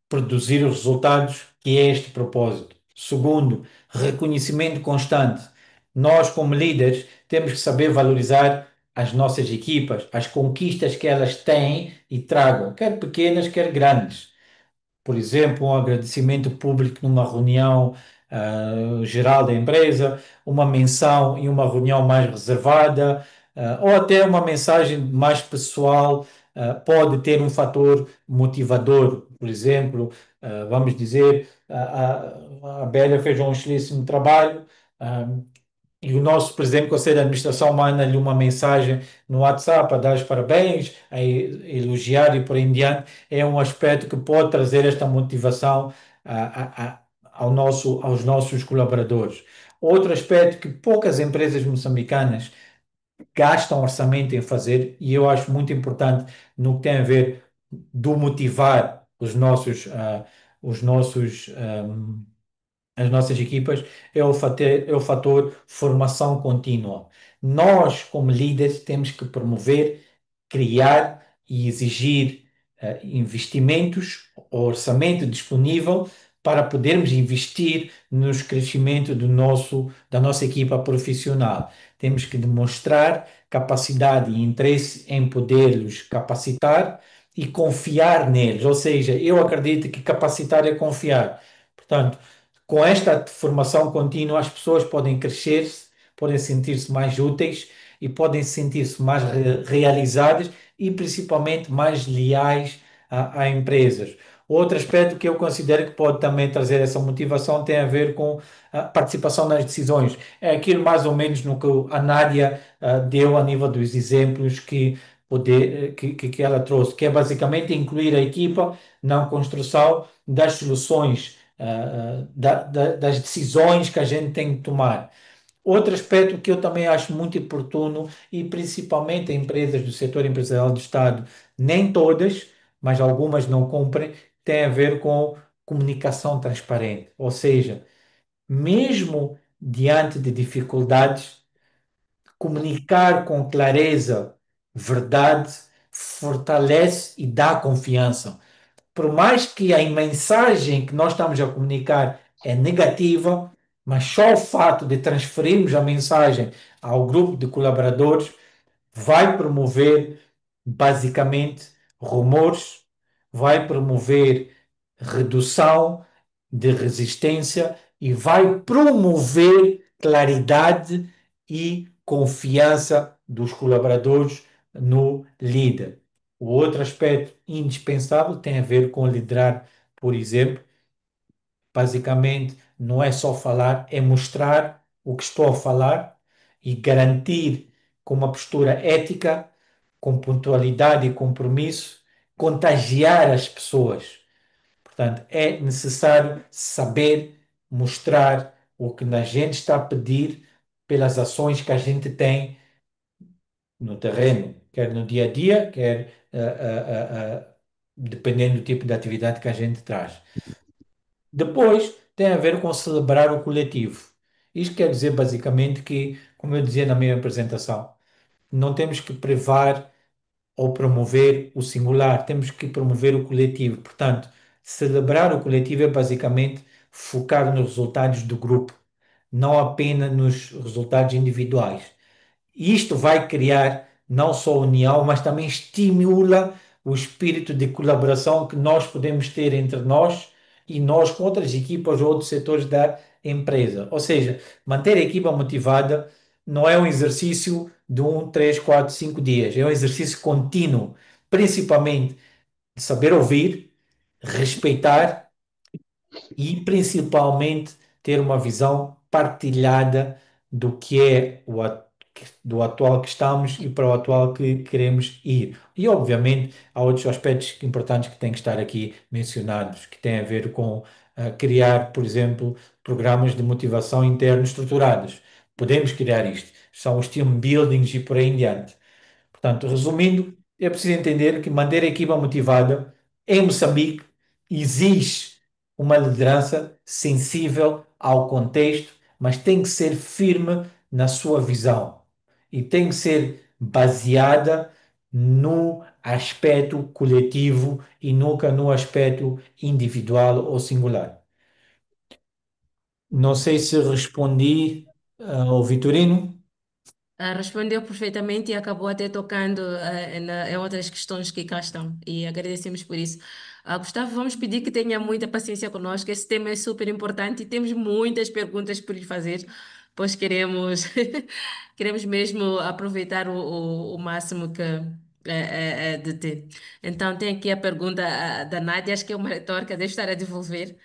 produzir os resultados que é este propósito. Segundo, reconhecimento constante. Nós, como líderes, temos que saber valorizar as nossas equipas, as conquistas que elas têm e tragam, quer pequenas, quer grandes. Por exemplo, um agradecimento público numa reunião geral da empresa, uma menção em uma reunião mais reservada, ou até uma mensagem mais pessoal, pode ter um fator motivador. Por exemplo, vamos dizer, a Bélia fez um excelente trabalho. ah, e o nosso presidente do Conselho de Administração manda-lhe uma mensagem no WhatsApp a dar os parabéns, a elogiar e por aí em diante. É um aspecto que pode trazer esta motivação aos nossos colaboradores. Outro aspecto que poucas empresas moçambicanas gastam orçamento em fazer, e eu acho muito importante no que tem a ver do motivar os nossos as nossas equipas é o fator formação contínua. Nós, como líderes, temos que promover, criar e exigir investimentos, orçamento disponível para podermos investir nos crescimento da nossa equipa profissional. Temos que demonstrar capacidade e interesse em poder-los capacitar e confiar neles. Ou seja, eu acredito que capacitar é confiar. Portanto, com esta formação contínua, as pessoas podem crescer, podem sentir-se mais úteis e podem sentir-se mais realizadas e principalmente mais leais a empresas. Outro aspecto que eu considero que pode também trazer essa motivação tem a ver com a participação nas decisões. É aquilo mais ou menos no que a Nádia deu a nível dos exemplos que ela trouxe, que é basicamente incluir a equipa na construção das soluções das decisões que a gente tem que tomar. Outro aspecto que eu também acho muito oportuno, e principalmente em empresas do setor empresarial do Estado, nem todas, mas algumas não cumprem, tem a ver com comunicação transparente. Ou seja, mesmo diante de dificuldades, comunicar com clareza, verdade, fortalece e dá confiança. Por mais que a mensagem que nós estamos a comunicar é negativa, mas só o fato de transferirmos a mensagem ao grupo de colaboradores vai promover basicamente rumores, vai promover redução de resistência e vai promover claridade e confiança dos colaboradores no líder. O outro aspecto indispensável tem a ver com liderar, por exemplo, basicamente não é só falar, é mostrar o que estou a falar e garantir com uma postura ética, com pontualidade e compromisso, contagiar as pessoas. Portanto, é necessário saber mostrar o que a gente está a pedir pelas ações que a gente tem no terreno, quer no dia a dia, quer dependendo do tipo de atividade que a gente traz. Depois tem a ver com celebrar o coletivo. Isto quer dizer basicamente que, como eu dizia na minha apresentação, não temos que privar ou promover o singular, temos que promover o coletivo. Portanto, celebrar o coletivo é basicamente focar nos resultados do grupo, não apenas nos resultados individuais. Isto vai criar não só união, mas também estimula o espírito de colaboração que nós podemos ter entre nós e nós com outras equipas ou outros setores da empresa. Ou seja, manter a equipa motivada não é um exercício de 1, 3, 4, 5 dias, é um exercício contínuo, principalmente de saber ouvir, respeitar e principalmente ter uma visão partilhada do que é do atual que estamos e para o atual que queremos ir. E obviamente há outros aspectos importantes que têm que estar aqui mencionados, que têm a ver com criar, por exemplo, programas de motivação interno estruturados. Podemos criar isto. São os team buildings e por aí em diante. Portanto, resumindo, é preciso entender que manter a equipa motivada em Moçambique exige uma liderança sensível ao contexto, mas tem que ser firme na sua visão e tem que ser baseada no aspecto coletivo e nunca no aspecto individual ou singular. Não sei se respondi ao Vitorino. Respondeu perfeitamente e acabou até tocando em outras questões que cá estão. E agradecemos por isso. Gustavo, vamos pedir que tenha muita paciência conosco. Esse tema é super importante e temos muitas perguntas por lhe fazer, pois queremos, queremos mesmo aproveitar o máximo de ter. Então, tem aqui a pergunta da Nádia, acho que é uma retórica, deve estar a devolver.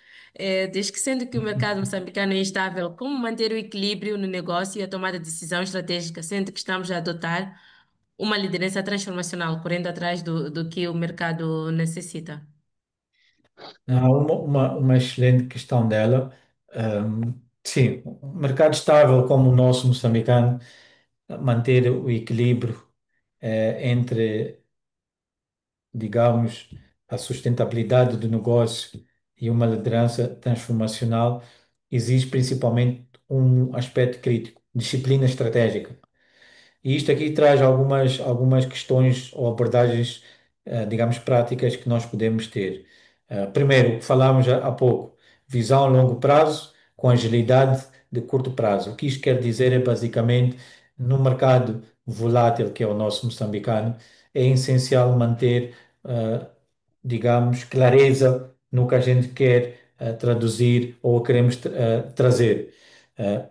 Diz que, sendo que o mercado moçambicano é instável, como manter o equilíbrio no negócio e a tomada de decisão estratégica, sendo que estamos a adotar uma liderança transformacional, correndo atrás do que o mercado necessita? Há uma excelente questão dela. Sim, um mercado estável como o nosso moçambicano, manter o equilíbrio entre, digamos, a sustentabilidade do negócio e uma liderança transformacional, exige principalmente um aspecto crítico, disciplina estratégica. E isto aqui traz algumas questões ou abordagens, digamos, práticas que nós podemos ter. Primeiro, o que falámos há pouco, visão a longo prazo com agilidade de curto prazo. O que isto quer dizer é basicamente, no mercado volátil que é o nosso moçambicano, é essencial manter, digamos, clareza no que a gente quer traduzir ou queremos trazer.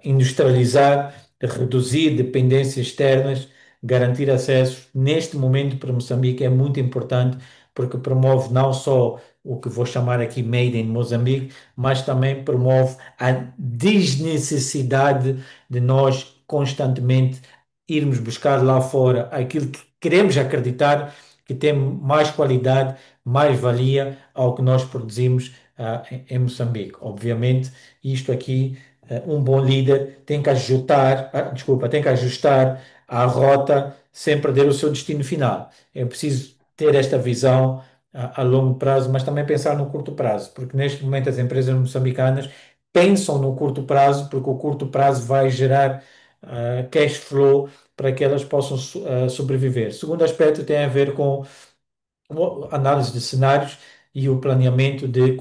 Industrializar, reduzir dependências externas, garantir acesso. Neste momento, para Moçambique, é muito importante porque promove não só o que vou chamar aqui Made in Moçambique, mas também promove a desnecessidade de nós constantemente irmos buscar lá fora aquilo que queremos acreditar que tem mais qualidade, mais valia ao que nós produzimos em Moçambique. Obviamente, isto aqui um bom líder tem que ajustar, desculpa, tem que ajustar a rota sem perder o seu destino final. É preciso ter esta visão a longo prazo, mas também pensar no curto prazo, porque neste momento as empresas moçambicanas pensam no curto prazo, porque o curto prazo vai gerar cash flow para que elas possam sobreviver. Segundo aspecto tem a ver com análise de cenários e o planeamento de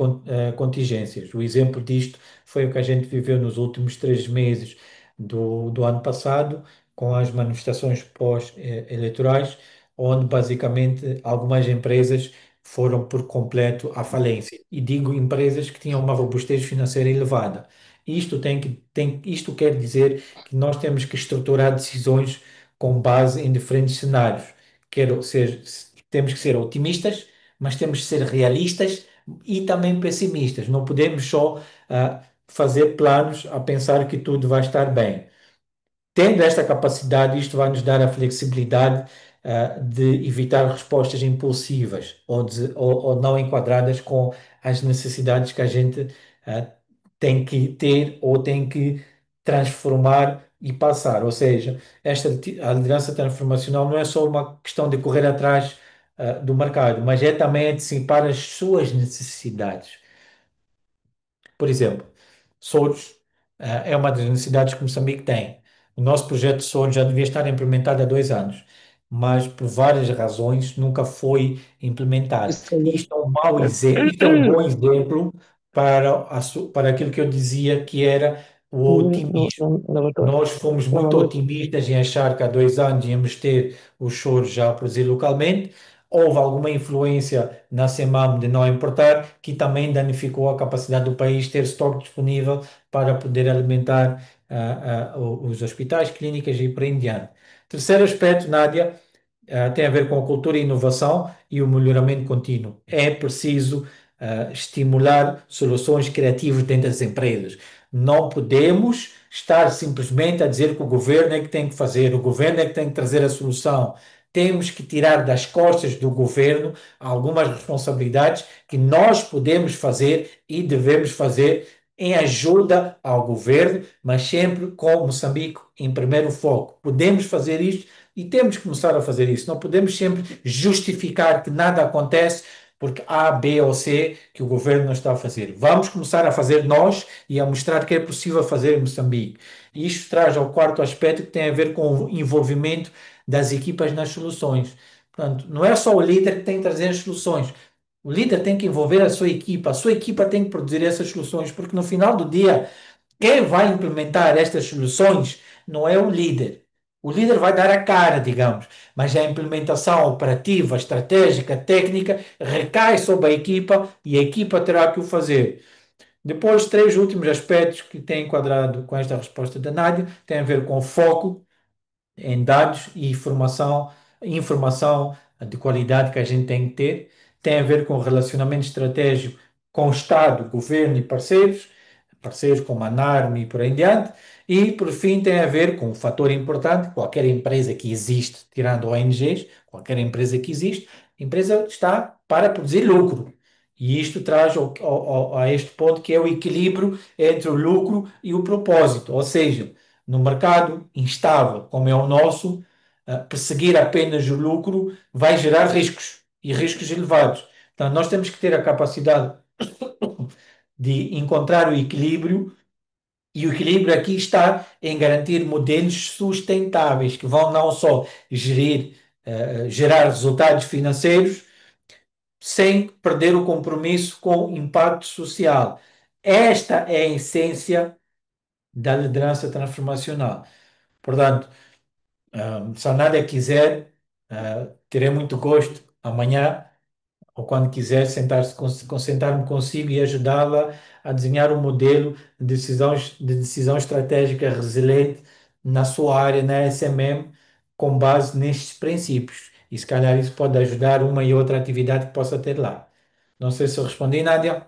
contingências. O exemplo disto foi o que a gente viveu nos últimos 3 meses do ano passado, com as manifestações pós-eleitorais, onde basicamente algumas empresas foram por completo à falência. E digo empresas que tinham uma robustez financeira elevada. Isto quer dizer que nós temos que estruturar decisões com base em diferentes cenários. Quer seja, temos que ser otimistas, mas temos que ser realistas e também pessimistas. Não podemos só fazer planos a pensar que tudo vai estar bem. Tendo esta capacidade, isto vai nos dar a flexibilidade, de evitar respostas impulsivas ou não enquadradas com as necessidades que a gente, tem que ter ou tem que transformar e passar. Ou seja, a liderança transformacional não é só uma questão de correr atrás, do mercado, mas é também antecipar as suas necessidades. Por exemplo, Soros, é uma das necessidades que Moçambique tem. O nosso projeto de Soros já devia estar implementado há 2 anos, mas por várias razões nunca foi implementado. Isto é um mau exemplo, isto é um bom exemplo para aquilo que eu dizia que era o otimismo. Nós fomos muito otimistas em achar que há 2 anos íamos ter os choros já a produzir localmente. Houve alguma influência na CEMAM de não importar, que também danificou a capacidade do país ter estoque disponível para poder alimentar os hospitais, clínicas e por aí em diante. Terceiro aspecto, Nádia, tem a ver com a cultura e inovação e o melhoramento contínuo. É preciso estimular soluções criativas dentro das empresas. Não podemos estar simplesmente a dizer que o governo é que tem que fazer, o governo é que tem que trazer a solução. Temos que tirar das costas do governo algumas responsabilidades que nós podemos fazer e devemos fazer em ajuda ao governo, mas sempre com Moçambique em primeiro foco. Podemos fazer isto e temos que começar a fazer isso. Não podemos sempre justificar que nada acontece porque A, B ou C que o governo não está a fazer. Vamos começar a fazer nós e a mostrar que é possível fazer em Moçambique. E isto traz ao quarto aspecto que tem a ver com o envolvimento das equipas nas soluções. Portanto, não é só o líder que tem que trazer as soluções. O líder tem que envolver a sua equipa tem que produzir essas soluções, porque no final do dia quem vai implementar estas soluções não é o líder. O líder vai dar a cara, digamos, mas a implementação operativa, estratégica, técnica recai sobre a equipa e a equipa terá que o fazer. Depois, três últimos aspectos que têm enquadrado com esta resposta da Nádia têm a ver com foco em dados e informação de qualidade que a gente tem que ter. Tem a ver com relacionamento estratégico com o Estado, governo e parceiros como a NARM e por aí em diante. E, por fim, tem a ver com um fator importante: qualquer empresa que existe, tirando ONGs, qualquer empresa que existe, a empresa está para produzir lucro. E isto traz a este ponto que é o equilíbrio entre o lucro e o propósito. Ou seja, no mercado instável como é o nosso, perseguir apenas o lucro vai gerar riscos e riscos elevados. Portanto, nós temos que ter a capacidade de encontrar o equilíbrio E o equilíbrio aqui está em garantir modelos sustentáveis que vão não só gerar resultados financeiros sem perder o compromisso com o impacto social. Esta é a essência da liderança transformacional. Portanto, se a Nádia quiser, terei muito gosto amanhã ou quando quiser sentar-se, sentar-me consigo e ajudá-la a desenhar um modelo de decisão estratégica resiliente na sua área, na SMM, com base nestes princípios. E se calhar isso pode ajudar uma e outra atividade que possa ter lá. Não sei se eu respondi, Nádia.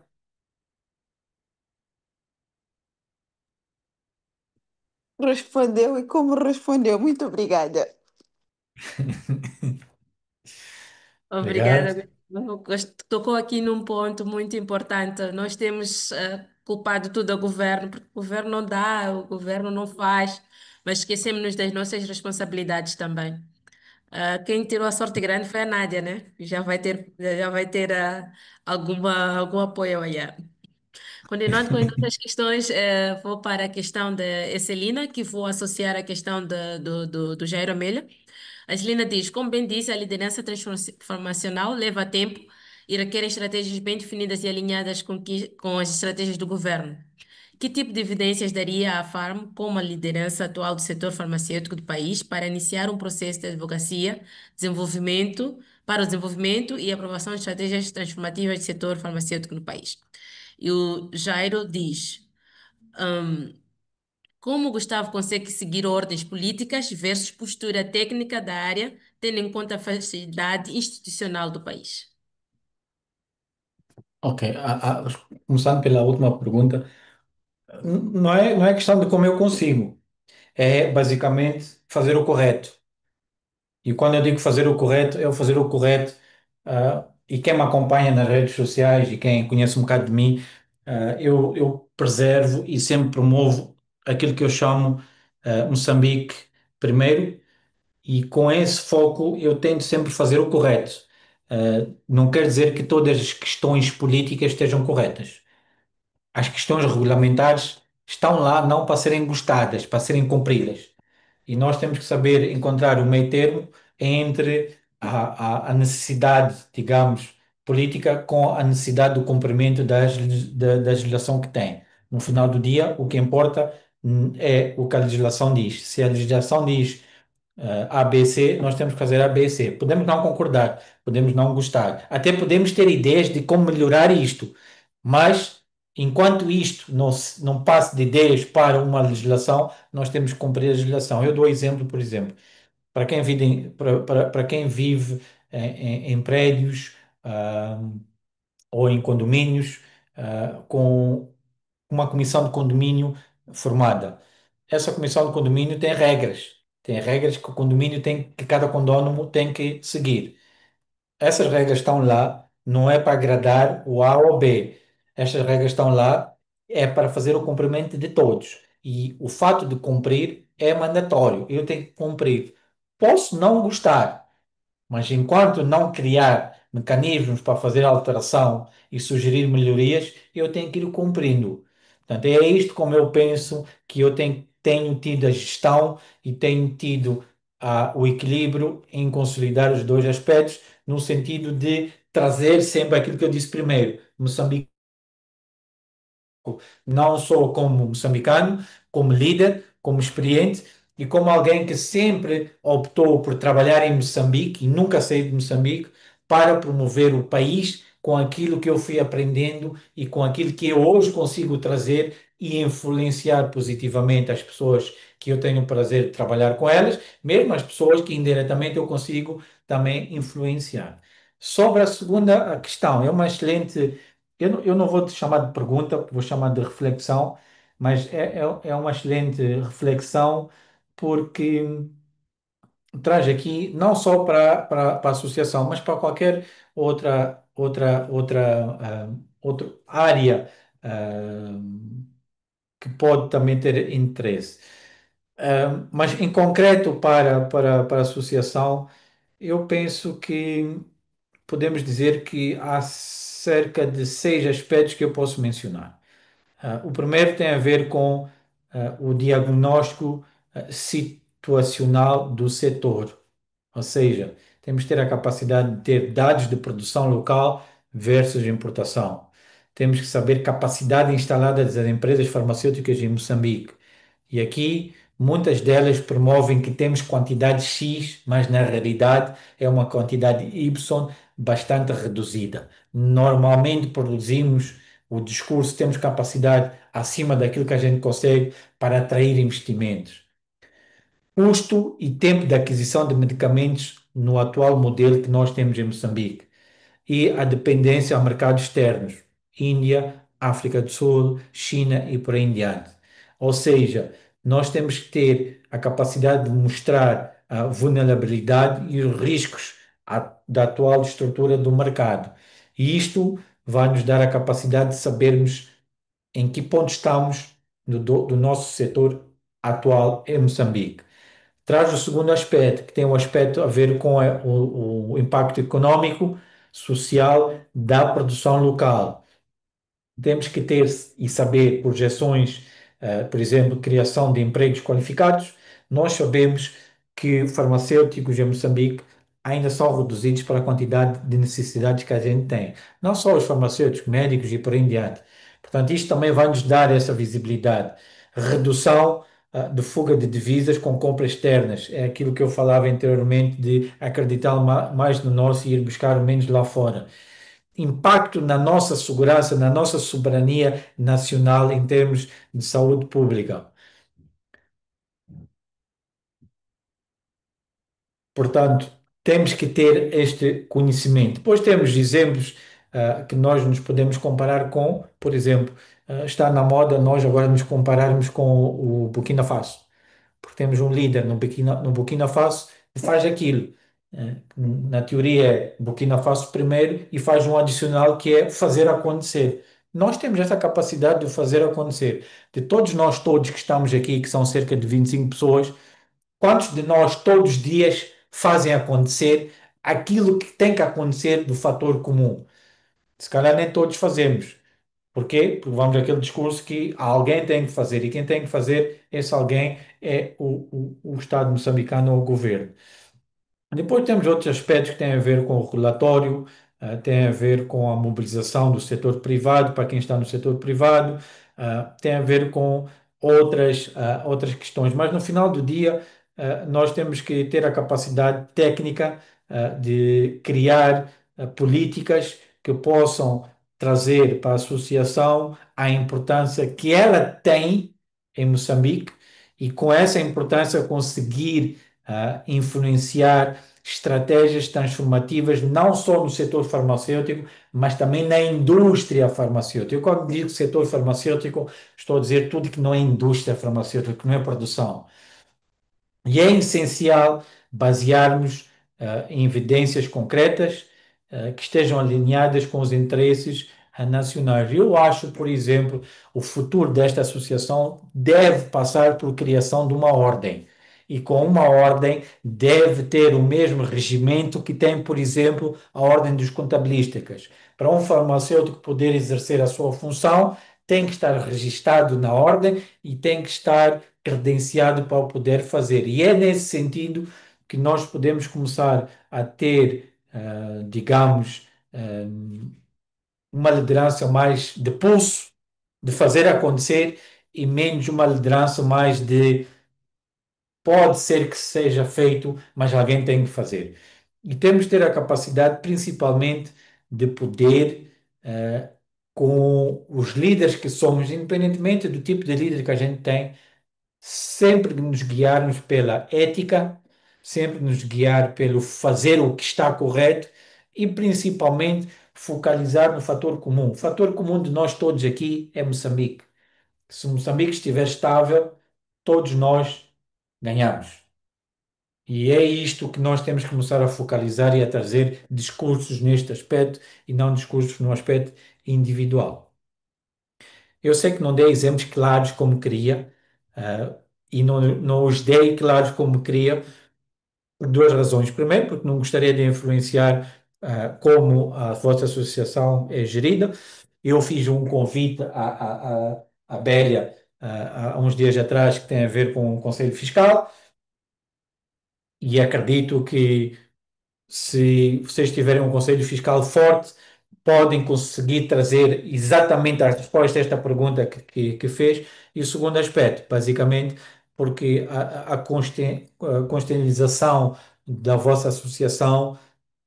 Respondeu e como respondeu. Muito obrigada. Obrigada. Obrigado. Tocou aqui num ponto muito importante. Nós temos culpado tudo ao governo, porque o governo não dá, o governo não faz, mas esquecemos-nos das nossas responsabilidades também. Quem tirou a sorte grande foi a Nádia, né? Já vai ter algum apoio aí. Continuando com as outras questões, vou para a questão da Celina, que vou associar à questão do Jair Amelio. A Celina diz, como bem disse, a liderança transformacional leva tempo e requer estratégias bem definidas e alinhadas com as estratégias do governo. Que tipo de evidências daria à Farm como a liderança atual do setor farmacêutico do país para iniciar um processo de advocacia, desenvolvimento, para o desenvolvimento e aprovação de estratégias transformativas do setor farmacêutico no país? E o Jairo diz: como o Gustavo consegue seguir ordens políticas versus postura técnica da área, tendo em conta a facilidade institucional do país? Ok, começando pela última pergunta, não é questão de como eu consigo, é basicamente fazer o correto. E quando eu digo fazer o correto, é o fazer o correto. E quem me acompanha nas redes sociais e quem conhece um bocado de mim, eu preservo e sempre promovo aquilo que eu chamo Moçambique primeiro, e com esse foco eu tento sempre fazer o correto. Não quer dizer que todas as questões políticas estejam corretas. As questões regulamentares estão lá não para serem gostadas, para serem cumpridas. E nós temos que saber encontrar o meio termo entre a necessidade, digamos, política com a necessidade do cumprimento da legislação que tem. No final do dia, o que importa é o que a legislação diz. Se a legislação diz ABC, nós temos que fazer ABC. Podemos não concordar, podemos não gostar, até podemos ter ideias de como melhorar isto, mas enquanto isto não passe de ideias para uma legislação, nós temos que cumprir a legislação. Eu dou exemplo, por exemplo, para quem vive em prédios ou em condomínios com uma comissão de condomínio formada. Essa comissão de condomínio tem regras que o condomínio tem, que cada condómino tem que seguir. Essas regras estão lá, não é para agradar o A ou B. Estas regras estão lá é para fazer o cumprimento de todos. E o fato de cumprir é mandatório. Eu tenho que cumprir. Posso não gostar, mas enquanto não criar mecanismos para fazer alteração e sugerir melhorias, eu tenho que ir cumprindo. Portanto, é isto como eu penso que eu tenho tido a gestão e tenho tido o equilíbrio em consolidar os dois aspectos, no sentido de trazer sempre aquilo que eu disse primeiro. Moçambique não só como moçambicano, como líder, como experiente e como alguém que sempre optou por trabalhar em Moçambique e nunca sair de Moçambique para promover o país com aquilo que eu fui aprendendo e com aquilo que eu hoje consigo trazer e influenciar positivamente as pessoas que eu tenho o prazer de trabalhar com elas, mesmo as pessoas que indiretamente eu consigo também influenciar. Sobre a segunda questão, é uma excelente. Eu não vou te chamar de pergunta, vou chamar de reflexão, mas é uma excelente reflexão porque traz aqui não só para a associação, mas para qualquer outra área ah, que pode também ter interesse. Mas em concreto para a associação, eu penso que podemos dizer que há cerca de 6 aspectos que eu posso mencionar. O primeiro tem a ver com o diagnóstico situacional do setor. Ou seja, temos que ter a capacidade de ter dados de produção local versus importação. Temos que saber capacidade instalada das empresas farmacêuticas em Moçambique. E aqui, muitas delas promovem que temos quantidade X, mas na realidade é uma quantidade Y bastante reduzida. Normalmente produzimos o discurso, temos capacidade acima daquilo que a gente consegue para atrair investimentos. Custo e tempo de aquisição de medicamentos no atual modelo que nós temos em Moçambique e a dependência a mercados externos, Índia, África do Sul, China e por aí em diante. Ou seja, nós temos que ter a capacidade de mostrar a vulnerabilidade e os riscos da atual estrutura do mercado. E isto vai nos dar a capacidade de sabermos em que ponto estamos do nosso setor atual em Moçambique. Traz o segundo aspecto, que tem um aspecto a ver com o impacto econômico, social da produção local. Temos que ter e saber projeções, por exemplo, criação de empregos qualificados. Nós sabemos que farmacêuticos em Moçambique ainda são reduzidos para a quantidade de necessidades que a gente tem. Não só os farmacêuticos, médicos e por aí em diante. Portanto, isto também vai nos dar essa visibilidade. Redução, de fuga de divisas com compras externas. É aquilo que eu falava anteriormente de acreditar mais no nosso e ir buscar menos lá fora. Impacto na nossa segurança, na nossa soberania nacional em termos de saúde pública. Portanto, temos que ter este conhecimento. Depois temos exemplos que nós nos podemos comparar com, por exemplo, está na moda nós agora nos compararmos com o Burkina Faso, porque temos um líder no Burkina Faso que faz aquilo. Na teoria é Burkina Faso primeiro e faz um adicional que é fazer acontecer. Nós temos essa capacidade de fazer acontecer. De todos nós todos que estamos aqui, que são cerca de 25 pessoas, quantos de nós todos os dias fazem acontecer aquilo que tem que acontecer do fator comum? Se calhar nem todos fazemos. Porquê? Porque vamos àquele discurso que alguém tem que fazer e quem tem que fazer, esse alguém é o Estado moçambicano ou o governo. Depois temos outros aspectos que têm a ver com o regulatório, têm a ver com a mobilização do setor privado, para quem está no setor privado, tem a ver com outras questões. Mas no final do dia, nós temos que ter a capacidade técnica, de criar, políticas que possam trazer para a associação a importância que ela tem em Moçambique e com essa importância conseguir influenciar estratégias transformativas, não só no setor farmacêutico, mas também na indústria farmacêutica. Eu, quando digo setor farmacêutico, estou a dizer tudo que não é indústria farmacêutica, que não é produção. E é essencial basearmos em evidências concretas que estejam alinhadas com os interesses nacionais. Eu acho, por exemplo, o futuro desta associação deve passar por criação de uma ordem. E com uma ordem deve ter o mesmo regimento que tem, por exemplo, a ordem dos contabilistas. Para um farmacêutico poder exercer a sua função, tem que estar registado na ordem e tem que estar credenciado para o poder fazer. E é nesse sentido que nós podemos começar a ter, digamos, uma liderança mais de pulso, de fazer acontecer, e menos uma liderança mais de pode ser que seja feito, mas alguém tem que fazer. E temos que ter a capacidade, principalmente, de poder, com os líderes que somos, independentemente do tipo de líder que a gente tem, sempre nos guiarmos pela ética, sempre nos guiar pelo fazer o que está correto e principalmente focalizar no fator comum. O fator comum de nós todos aqui é Moçambique. Se Moçambique estiver estável, todos nós ganhamos. E é isto que nós temos que começar a focalizar e a trazer discursos neste aspecto e não discursos no aspecto individual. Eu sei que não dei exemplos claros como queria, ah, e não os dei claros como queria, por duas razões. Primeiro, porque não gostaria de influenciar como a vossa associação é gerida. Eu fiz um convite à Bélia há uns dias atrás que tem a ver com o Conselho Fiscal e acredito que se vocês tiverem um conselho fiscal forte, podem conseguir trazer exatamente a resposta a esta pergunta que fez. E o segundo aspecto, basicamente, porque a constitucionalização da vossa associação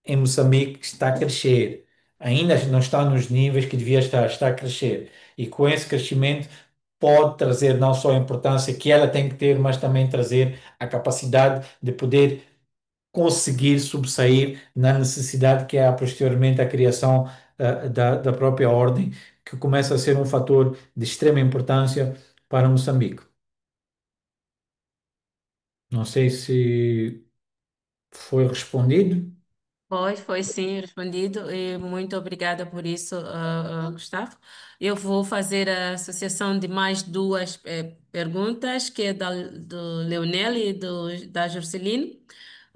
em Moçambique está a crescer. Ainda não está nos níveis que devia estar, está a crescer. E com esse crescimento pode trazer não só a importância que ela tem que ter, mas também trazer a capacidade de poder conseguir subsair na necessidade que é posteriormente a criação da própria ordem, que começa a ser um fator de extrema importância para Moçambique. Não sei se foi respondido. Foi sim, respondido e muito obrigada por isso, Gustavo. Eu vou fazer a associação de mais duas perguntas, que é do Leonel e da Jorceline.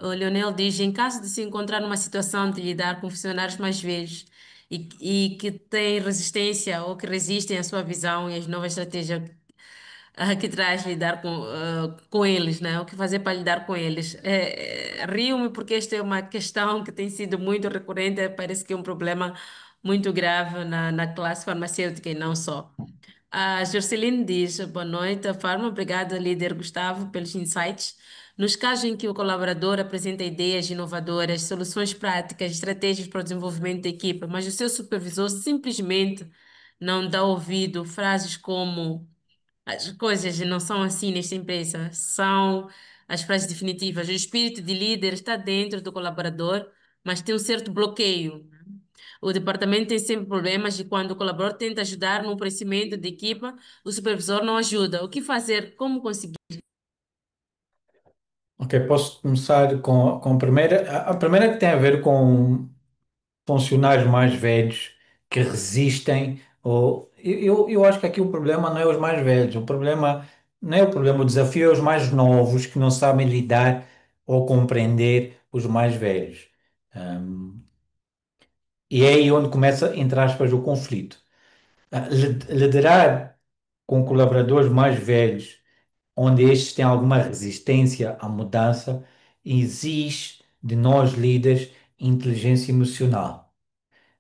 O Leonel diz, em caso de se encontrar numa situação de lidar com funcionários mais velhos e que têm resistência ou que resistem à sua visão e às novas estratégias que traz lidar com eles, né? O que fazer para lidar com eles? Rio-me porque esta é uma questão que tem sido muito recorrente, parece que é um problema muito grave na classe farmacêutica e não só. A Jorceline diz, boa noite, Farma, obrigada, líder Gustavo, pelos insights. Nos casos em que o colaborador apresenta ideias inovadoras, soluções práticas, estratégias para o desenvolvimento da equipa, mas o seu supervisor simplesmente não dá ouvido, frases como as coisas não são assim nesta empresa, são as frases definitivas. O espírito de líder está dentro do colaborador, mas tem um certo bloqueio. O departamento tem sempre problemas e quando o colaborador tenta ajudar no crescimento da equipa, o supervisor não ajuda. O que fazer? Como conseguir? Ok, posso começar com a primeira. A primeira que tem a ver com funcionários mais velhos que resistem. Eu acho que aqui o problema não é os mais velhos, o problema não é o problema, o desafio é os mais novos que não sabem lidar ou compreender os mais velhos. Ahm, e é aí onde começa, entre aspas, o conflito. Liderar com colaboradores mais velhos, onde estes têm alguma resistência à mudança, exige de nós líderes inteligência emocional,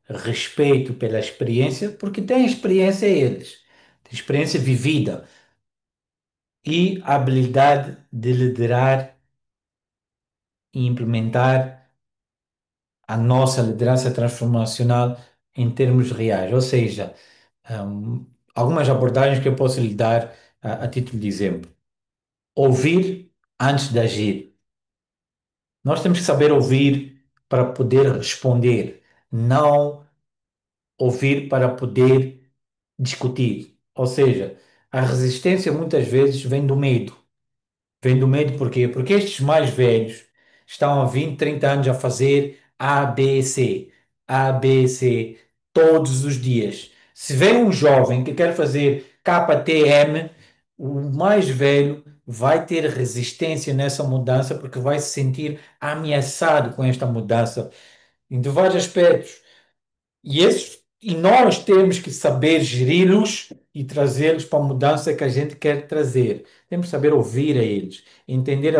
respeito pela experiência, porque têm experiência eles, têm experiência vivida e a habilidade de liderar e implementar a nossa liderança transformacional em termos reais. Ou seja, algumas abordagens que eu posso lhe dar a título de exemplo. Ouvir antes de agir. Nós temos que saber ouvir para poder responder, não ouvir para poder discutir. Ou seja, a resistência muitas vezes vem do medo. Vem do medo porquê? Porque estes mais velhos estão há 20, 30 anos a fazer A, B, C, A, B, C, todos os dias. Se vem um jovem que quer fazer K, T, M, o mais velho vai ter resistência nessa mudança porque vai se sentir ameaçado com esta mudança em vários aspectos. E nós temos que saber geri-los e trazê-los para a mudança que a gente quer trazer. Temos que saber ouvir a eles, entender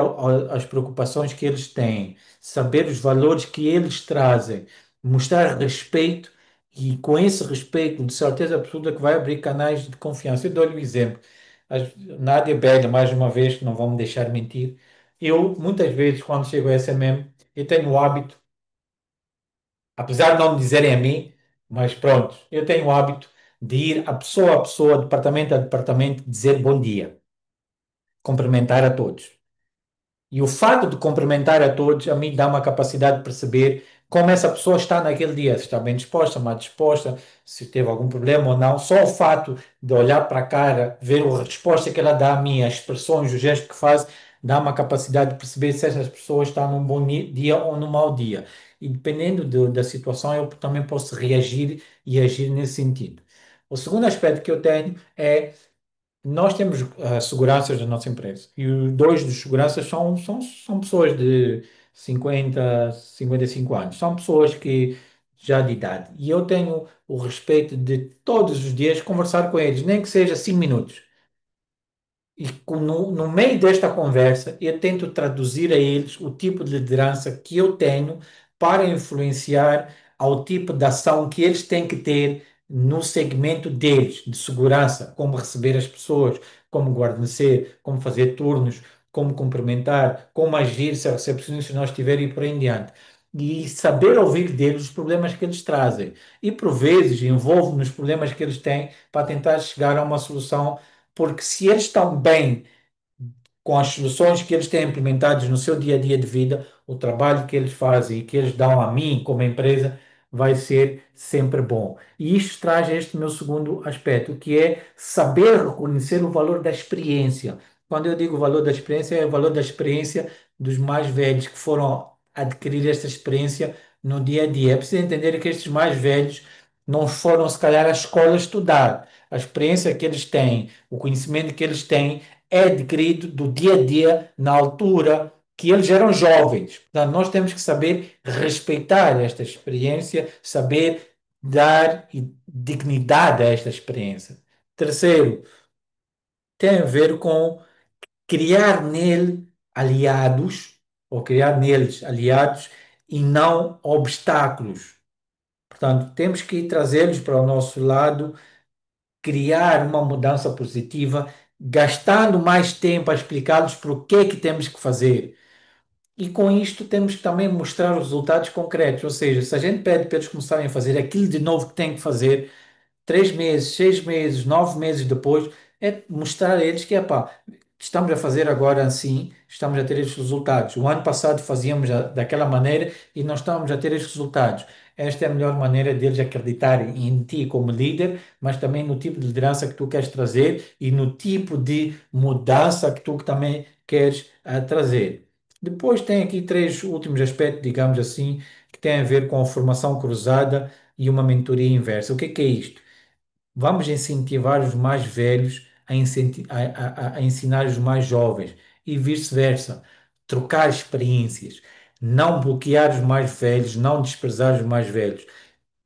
as preocupações que eles têm, saber os valores que eles trazem, mostrar respeito e com esse respeito, de certeza absoluta que vai abrir canais de confiança. Eu dou-lhe um exemplo. Nádia Bela, mais uma vez, que não vão me deixar mentir. Eu, muitas vezes, quando chego a SMM, eu tenho o hábito, apesar de não me dizerem a mim, mas pronto, eu tenho o hábito de ir a pessoa, departamento a departamento, dizer bom dia, cumprimentar a todos. E o fato de cumprimentar a todos, a mim dá uma capacidade de perceber como essa pessoa está naquele dia, se está bem disposta, mal disposta, se teve algum problema ou não. Só o fato de olhar para a cara, ver a resposta que ela dá a mim, as expressões, o gesto que faz, dá uma capacidade de perceber se essas pessoas estão num bom dia ou num mau dia. E dependendo da situação, eu também posso reagir e agir nesse sentido. O segundo aspecto que eu tenho é nós temos seguranças da nossa empresa e os dois dos seguranças são pessoas de 55 anos. São pessoas que já de idade. E eu tenho o respeito de todos os dias conversar com eles, nem que seja 5 minutos. E no meio desta conversa, eu tento traduzir a eles o tipo de liderança que eu tenho para influenciar ao tipo de ação que eles têm que ter no segmento deles, de segurança, como receber as pessoas, como guarnecer, como fazer turnos, como cumprimentar, como agir se a recepcionista não estiver e por aí em diante. E saber ouvir deles os problemas que eles trazem. E por vezes envolvo nos problemas que eles têm para tentar chegar a uma solução, porque se eles estão bem com as soluções que eles têm implementadas no seu dia a dia de vida, o trabalho que eles fazem e que eles dão a mim como empresa vai ser sempre bom. E isto traz este meu segundo aspecto, que é saber reconhecer o valor da experiência. Quando eu digo o valor da experiência, é o valor da experiência dos mais velhos que foram adquirir esta experiência no dia a dia. É preciso entender que estes mais velhos não foram, se calhar, à escola estudar. A experiência que eles têm, o conhecimento que eles têm, é adquirido do dia a dia, na altura que eles eram jovens. Portanto, nós temos que saber respeitar esta experiência, saber dar dignidade a esta experiência. Terceiro, tem a ver com criar nele aliados, ou criar neles aliados e não obstáculos. Portanto, temos que trazê-los para o nosso lado, criar uma mudança positiva, gastando mais tempo a explicar-lhes por o que é que temos que fazer. E com isto temos que também mostrar os resultados concretos, ou seja, se a gente pede para eles começarem a fazer aquilo de novo que têm que fazer, 3 meses, 6 meses, 9 meses depois, é mostrar a eles que, epá, estamos a fazer agora assim, estamos a ter estes resultados. O ano passado fazíamos daquela maneira e não estamos a ter estes resultados. Esta é a melhor maneira deles acreditarem em ti como líder, mas também no tipo de liderança que tu queres trazer e no tipo de mudança que tu também queres trazer. Depois tem aqui três últimos aspectos, digamos assim, que têm a ver com a formação cruzada e uma mentoria inversa. O que é isto? Vamos incentivar os mais velhos a ensinar os mais jovens e vice-versa. Trocar experiências, não bloquear os mais velhos, não desprezar os mais velhos.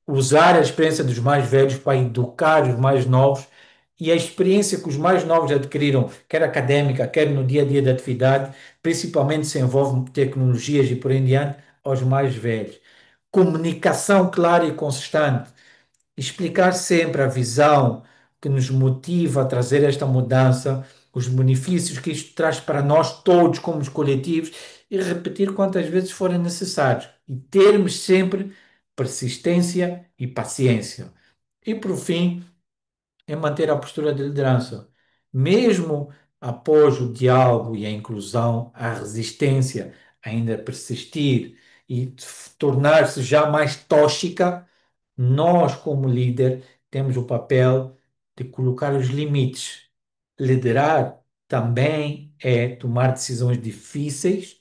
Usar a experiência dos mais velhos para educar os mais novos e a experiência que os mais novos adquiriram, quer académica, quer no dia a dia da atividade, principalmente se envolve tecnologias e por aí em diante, aos mais velhos. Comunicação clara e consistente, explicar sempre a visão que nos motiva a trazer esta mudança, os benefícios que isto traz para nós todos como os coletivos e repetir quantas vezes forem necessários e termos sempre persistência e paciência. E por fim, é manter a postura de liderança. Mesmo após o diálogo e a inclusão, a resistência ainda persistir e tornar-se já mais tóxica, nós, como líder, temos o papel de colocar os limites. Liderar também é tomar decisões difíceis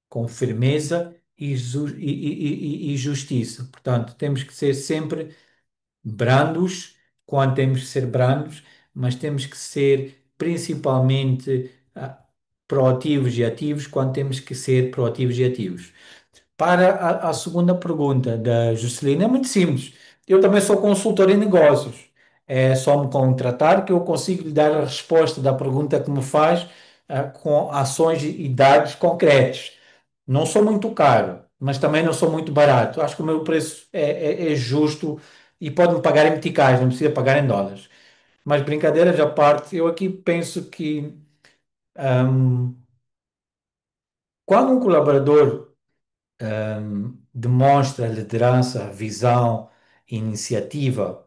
com firmeza e justiça. Portanto, temos que ser sempre brandos quando temos que ser brandos, mas temos que ser principalmente proativos e ativos quando temos que ser proativos e ativos. Para a segunda pergunta da Juscelina, é muito simples. Eu também sou consultor em negócios. É só me contratar que eu consigo lhe dar a resposta da pergunta que me faz, com ações e dados concretos. Não sou muito caro, mas também não sou muito barato. Acho que o meu preço é justo e pode-me pagar em meticais, não precisa pagar em dólares. Mas brincadeiras à parte, eu aqui penso que hum, quando um colaborador demonstra liderança, visão, iniciativa,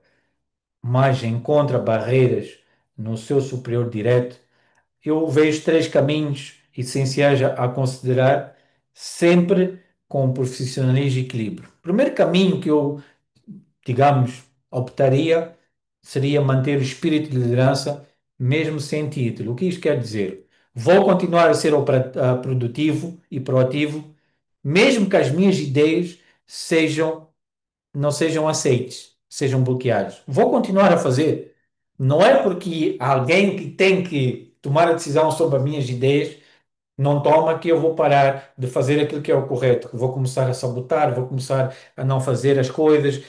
mas encontra barreiras no seu superior direto, eu vejo três caminhos essenciais a considerar, sempre com profissionalismo e equilíbrio. O primeiro caminho que eu, digamos, optaria seria manter o espírito de liderança, mesmo sem título. O que isto quer dizer? Vou continuar a ser produtivo e proativo, mesmo que as minhas ideias sejam, não sejam aceites, sejam bloqueadas. Vou continuar a fazer. Não é porque alguém que tem que tomar a decisão sobre as minhas ideias não toma que eu vou parar de fazer aquilo que é o correto, que vou começar a sabotar, vou começar a não fazer as coisas,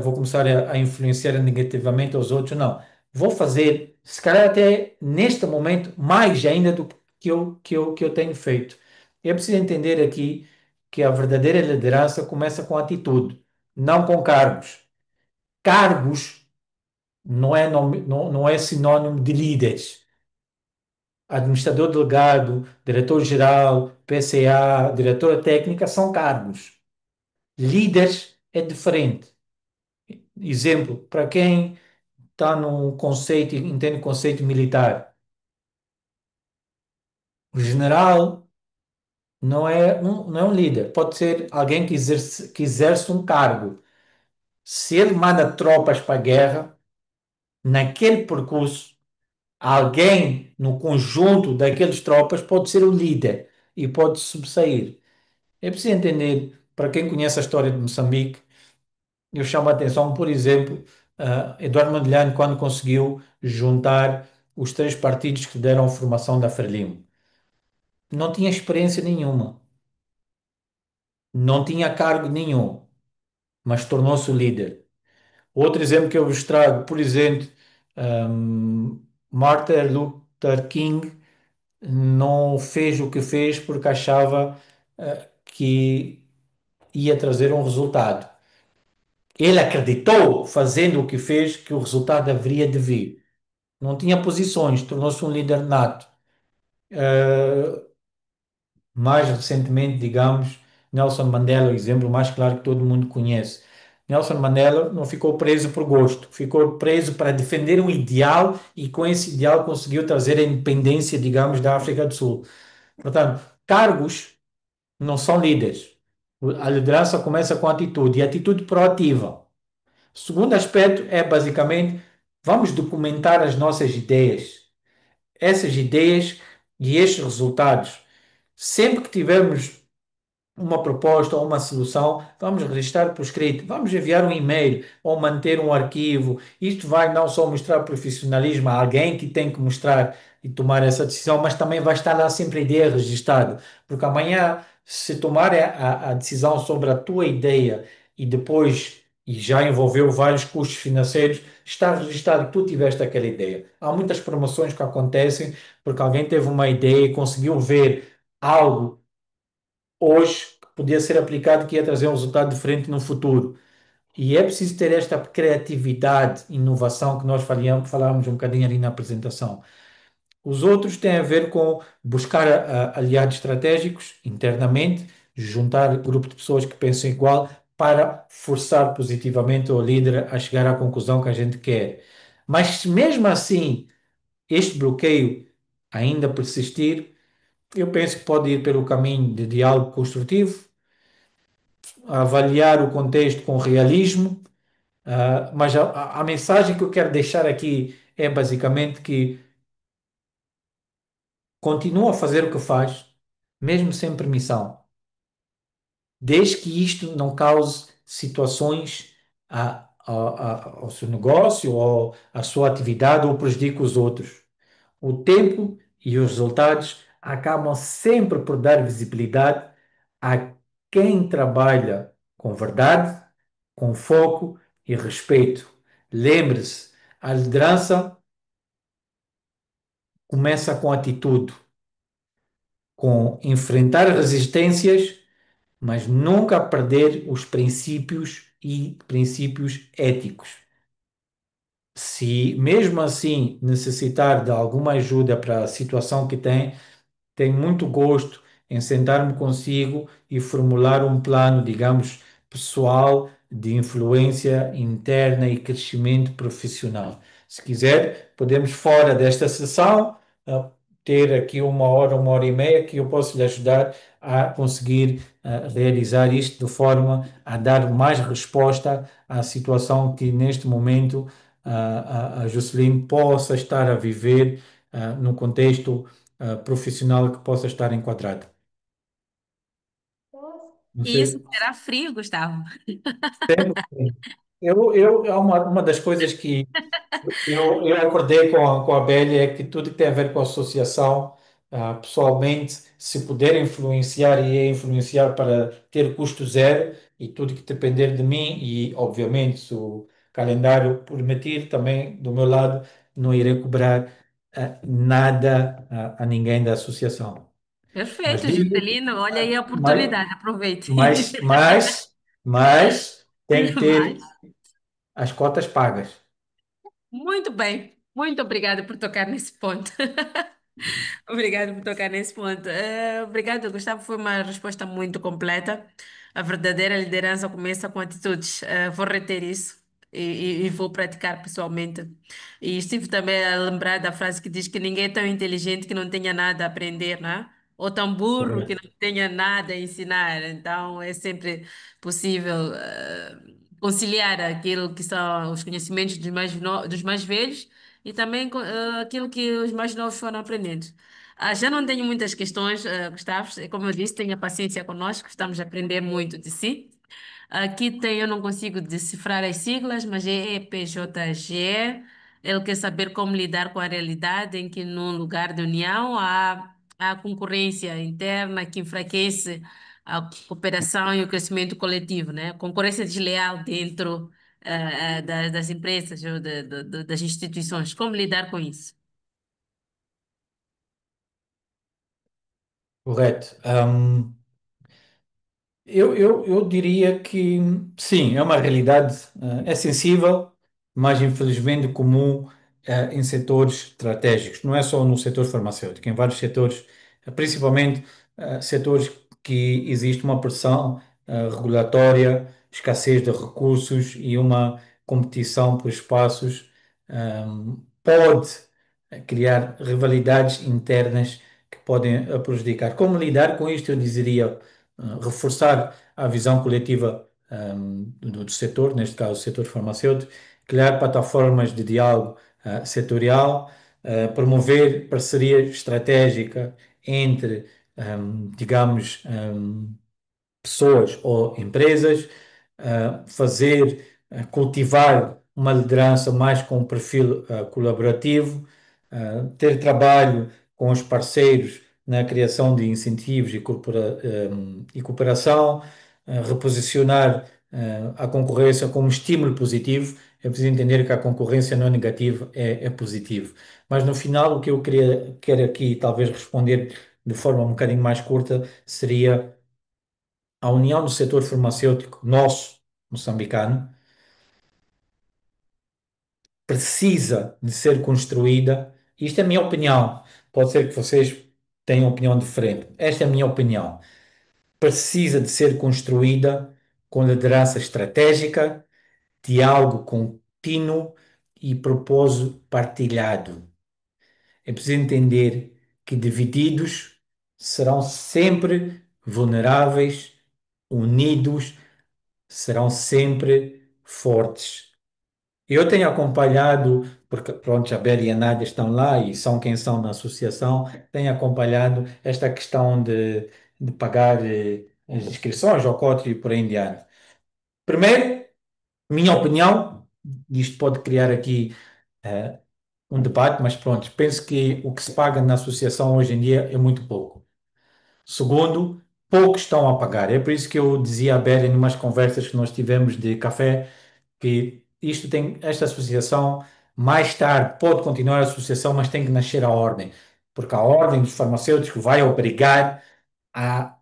vou começar a influenciar negativamente aos outros. Não. vou fazer, se calhar até neste momento, mais ainda do que eu tenho feito. É preciso entender aqui que a verdadeira liderança começa com atitude, não com cargos. Cargos não é sinônimo de líderes. Administrador delegado, diretor-geral, PCA, diretora técnica são cargos. Líderes é diferente. Exemplo, para quem está no conceito, entende o conceito militar, o general não é um líder, pode ser alguém que exerce um cargo. Se ele manda tropas para a guerra, naquele percurso, alguém no conjunto daquelas tropas pode ser o líder e pode sobressair. É preciso entender, para quem conhece a história de Moçambique, eu chamo a atenção, por exemplo, Eduardo Mondlane, quando conseguiu juntar os três partidos que deram a formação da Frelimo. Não tinha experiência nenhuma, não tinha cargo nenhum, mas tornou-se o líder. Outro exemplo que eu vos trago, por exemplo, Martin Luther King não fez o que fez porque achava que ia trazer um resultado. Ele acreditou, fazendo o que fez, que o resultado haveria de vir. Não tinha posições, tornou-se um líder nato. Uh, Mais recentemente, digamos, Nelson Mandela, o exemplo mais claro que todo mundo conhece. Nelson Mandela não ficou preso por gosto, ficou preso para defender um ideal e com esse ideal conseguiu trazer a independência, digamos, da África do Sul. Portanto, cargos não são líderes. A liderança começa com atitude e atitude proativa. O segundo aspecto é basicamente vamos documentar as nossas ideias, essas ideias e estes resultados. Sempre que tivermos uma proposta ou uma solução, vamos registrar por escrito, vamos enviar um e-mail ou manter um arquivo. Isto vai não só mostrar profissionalismo a alguém que tem que mostrar e tomar essa decisão, mas também vai estar lá sempre a ideia registada, porque amanhã, se tomar a decisão sobre a tua ideia e depois e já envolveu vários custos financeiros, está registado que tu tiveste aquela ideia. Há muitas promoções que acontecem porque alguém teve uma ideia e conseguiu ver algo hoje que podia ser aplicado que ia trazer um resultado diferente no futuro. E é preciso ter esta criatividade, inovação que nós falávamos um bocadinho ali na apresentação. Os outros têm a ver com buscar aliados estratégicos internamente, juntar grupo de pessoas que pensam igual para forçar positivamente o líder a chegar à conclusão que a gente quer. Mas se mesmo assim este bloqueio ainda persistir, eu penso que pode ir pelo caminho de diálogo construtivo, avaliar o contexto com realismo, mas a mensagem que eu quero deixar aqui é basicamente que continua a fazer o que faz, mesmo sem permissão, desde que isto não cause situações ao seu negócio ou à sua atividade ou prejudique os outros. O tempo e os resultados acabam sempre por dar visibilidade a quem trabalha com verdade, com foco e respeito. Lembre-se, a liderança começa com atitude, com enfrentar resistências, mas nunca perder os princípios e princípios éticos. Se mesmo assim necessitar de alguma ajuda para a situação que tem, tenho muito gosto em sentar-me consigo e formular um plano, digamos, pessoal de influência interna e crescimento profissional. Se quiser, podemos, fora desta sessão, ter aqui uma hora e meia, que eu posso lhe ajudar a conseguir realizar isto de forma a dar mais resposta à situação que neste momento a Jocelyn possa estar a viver no contexto profissional que possa estar enquadrado. Não E sei. isso será frio, Gustavo. Sempre. É uma das coisas que eu acordei com a Bélia é que tudo que tem a ver com associação, pessoalmente, se puder influenciar e influenciar para ter custo zero e tudo que depender de mim e, obviamente, se o calendário permitir, também do meu lado, não irei cobrar nada a ninguém da associação. Mas Perfeito, digo, Juscelino. Olha aí a mas, oportunidade, aproveite. mas tem que ter Mas, as cotas pagas. muito bem. Muito obrigada por tocar nesse ponto. Obrigada por tocar nesse ponto. Obrigado, Gustavo. Foi uma resposta muito completa. A verdadeira liderança começa com atitudes. Vou reter isso e vou praticar pessoalmente. E estive também a lembrar da frase que diz que ninguém é tão inteligente que não tenha nada a aprender, né? Ou tão burro que Correto. não tenha nada a ensinar. Então, é sempre possível, conciliar aquilo que são os conhecimentos dos mais velhos e também aquilo que os mais novos foram aprendendo. Já não tenho muitas questões, Gustavo. Como eu disse, tenha paciência conosco, estamos a aprender muito de si. Aqui tem, eu não consigo decifrar as siglas, mas é EPJG. Ele quer saber como lidar com a realidade em que, num lugar de união, há concorrência interna que enfraquece a cooperação e o crescimento coletivo, né? Concorrência desleal dentro, das empresas ou das instituições. Como lidar com isso? Correto. Eu diria que sim, é uma realidade, é sensível, mas infelizmente comum, em setores estratégicos. Não é só no setor farmacêutico, em vários setores, principalmente, setores que existe uma pressão, regulatória, escassez de recursos e uma competição por espaços, pode criar rivalidades internas que podem prejudicar. Como lidar com isto? Eu dizeria reforçar a visão coletiva do setor, neste caso o setor farmacêutico, criar plataformas de diálogo setorial, promover parceria estratégica entre, digamos, pessoas ou empresas, cultivar uma liderança mais com um perfil colaborativo, ter trabalho com os parceiros na criação de incentivos e cooperação, reposicionar a concorrência como estímulo positivo. É preciso entender que a concorrência não é negativa, é positivo. Mas no final, o que eu quero aqui talvez responder de forma um bocadinho mais curta seria a união do setor farmacêutico nosso, moçambicano, precisa de ser construída. Isto é a minha opinião. Pode ser que vocês tenham opinião diferente. Esta é a minha opinião. Precisa de ser construída com liderança estratégica, diálogo contínuo e propósito partilhado. É preciso entender que divididos serão sempre vulneráveis, unidos serão sempre fortes. Eu tenho acompanhado, porque pronto, a Bel e a Nádia estão lá e são quem são na associação, tenho acompanhado esta questão de pagar as inscrições ao Cotri e por aí em diante. Primeiro, minha opinião, isto pode criar aqui eh, um debate, mas pronto, penso que o que se paga na associação hoje em dia é muito pouco. Segundo, poucos estão a pagar. É por isso que eu dizia à Bel em umas conversas que nós tivemos de café que esta associação, mais tarde, pode continuar a associação, mas tem que nascer a ordem, porque a ordem dos farmacêuticos vai obrigar a,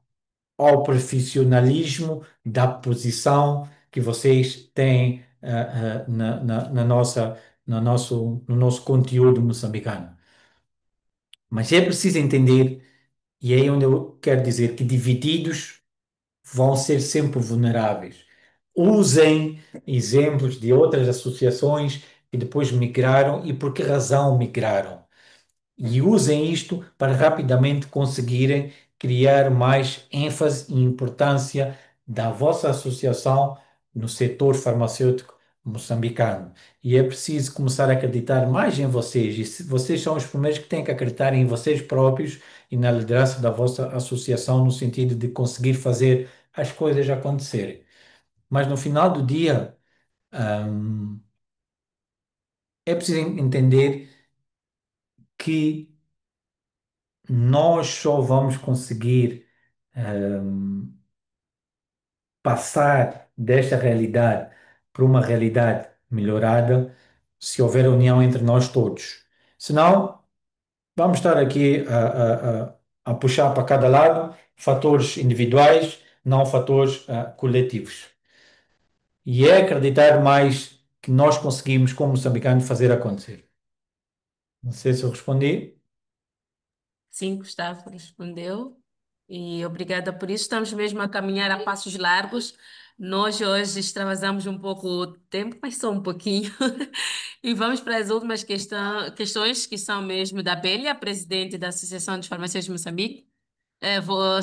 ao profissionalismo da posição que vocês têm na nossa, no nosso conteúdo moçambicano. Mas é preciso entender, e é aí onde eu quero dizer que divididos vão ser sempre vulneráveis. Usem exemplos de outras associações que depois migraram e por que razão migraram. E usem isto para rapidamente conseguirem criar mais ênfase e importância da vossa associação no setor farmacêutico moçambicano. E é preciso começar a acreditar mais em vocês. E vocês são os primeiros que têm que acreditar em vocês próprios e na liderança da vossa associação, no sentido de conseguir fazer as coisas acontecerem. Mas no final do dia, hum, é preciso entender que nós só vamos conseguir hum, passar desta realidade para uma realidade melhorada se houver união entre nós todos. Senão, vamos estar aqui a puxar para cada lado fatores individuais, não fatores coletivos. E é acreditar mais que nós conseguimos, como moçambicanos, fazer acontecer. Não sei se eu respondi. Sim, Gustavo respondeu. E obrigada por isso. Estamos mesmo a caminhar a passos largos. Nós hoje extravasamos um pouco o tempo, mas só um pouquinho. E vamos para as últimas questões, que são mesmo da Bélia, presidente da Associação dos Farmacêuticos de Moçambique.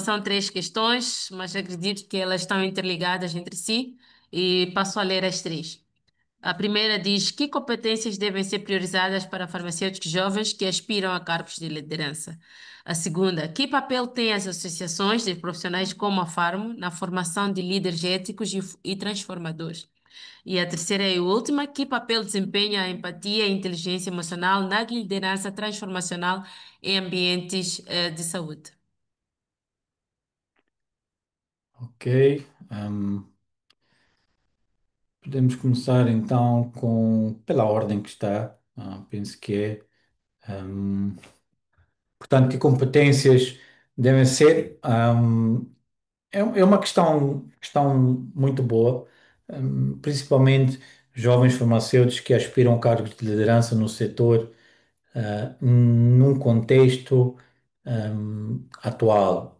São três questões, mas acredito que elas estão interligadas entre si e passo a ler as três. A primeira diz: que competências devem ser priorizadas para farmacêuticos jovens que aspiram a cargos de liderança? A segunda: que papel têm as associações de profissionais como a Farmo na formação de líderes éticos e transformadores? E a terceira e última: que papel desempenha a empatia e a inteligência emocional na liderança transformacional em ambientes de saúde? Ok. Podemos começar então pela ordem que está. Penso que é. hum, Portanto, que competências devem ser? É uma questão muito boa, principalmente jovens farmacêuticos que aspiram a cargos de liderança no setor, num contexto, atual.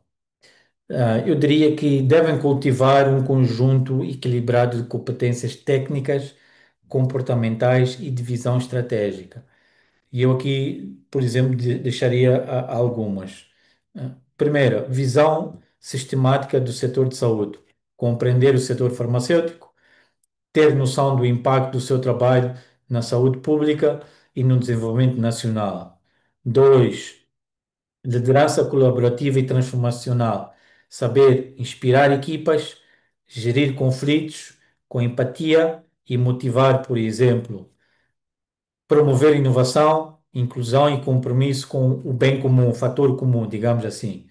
Eu diria que devem cultivar um conjunto equilibrado de competências técnicas, comportamentais e de visão estratégica. E eu aqui, por exemplo, deixaria algumas. Primeira, visão sistemática do setor de saúde, compreender o setor farmacêutico, ter noção do impacto do seu trabalho na saúde pública e no desenvolvimento nacional. Dois, liderança colaborativa e transformacional, saber inspirar equipas, gerir conflitos com empatia e motivar, por exemplo, promover inovação, inclusão e compromisso com o bem comum, o fator comum, digamos assim.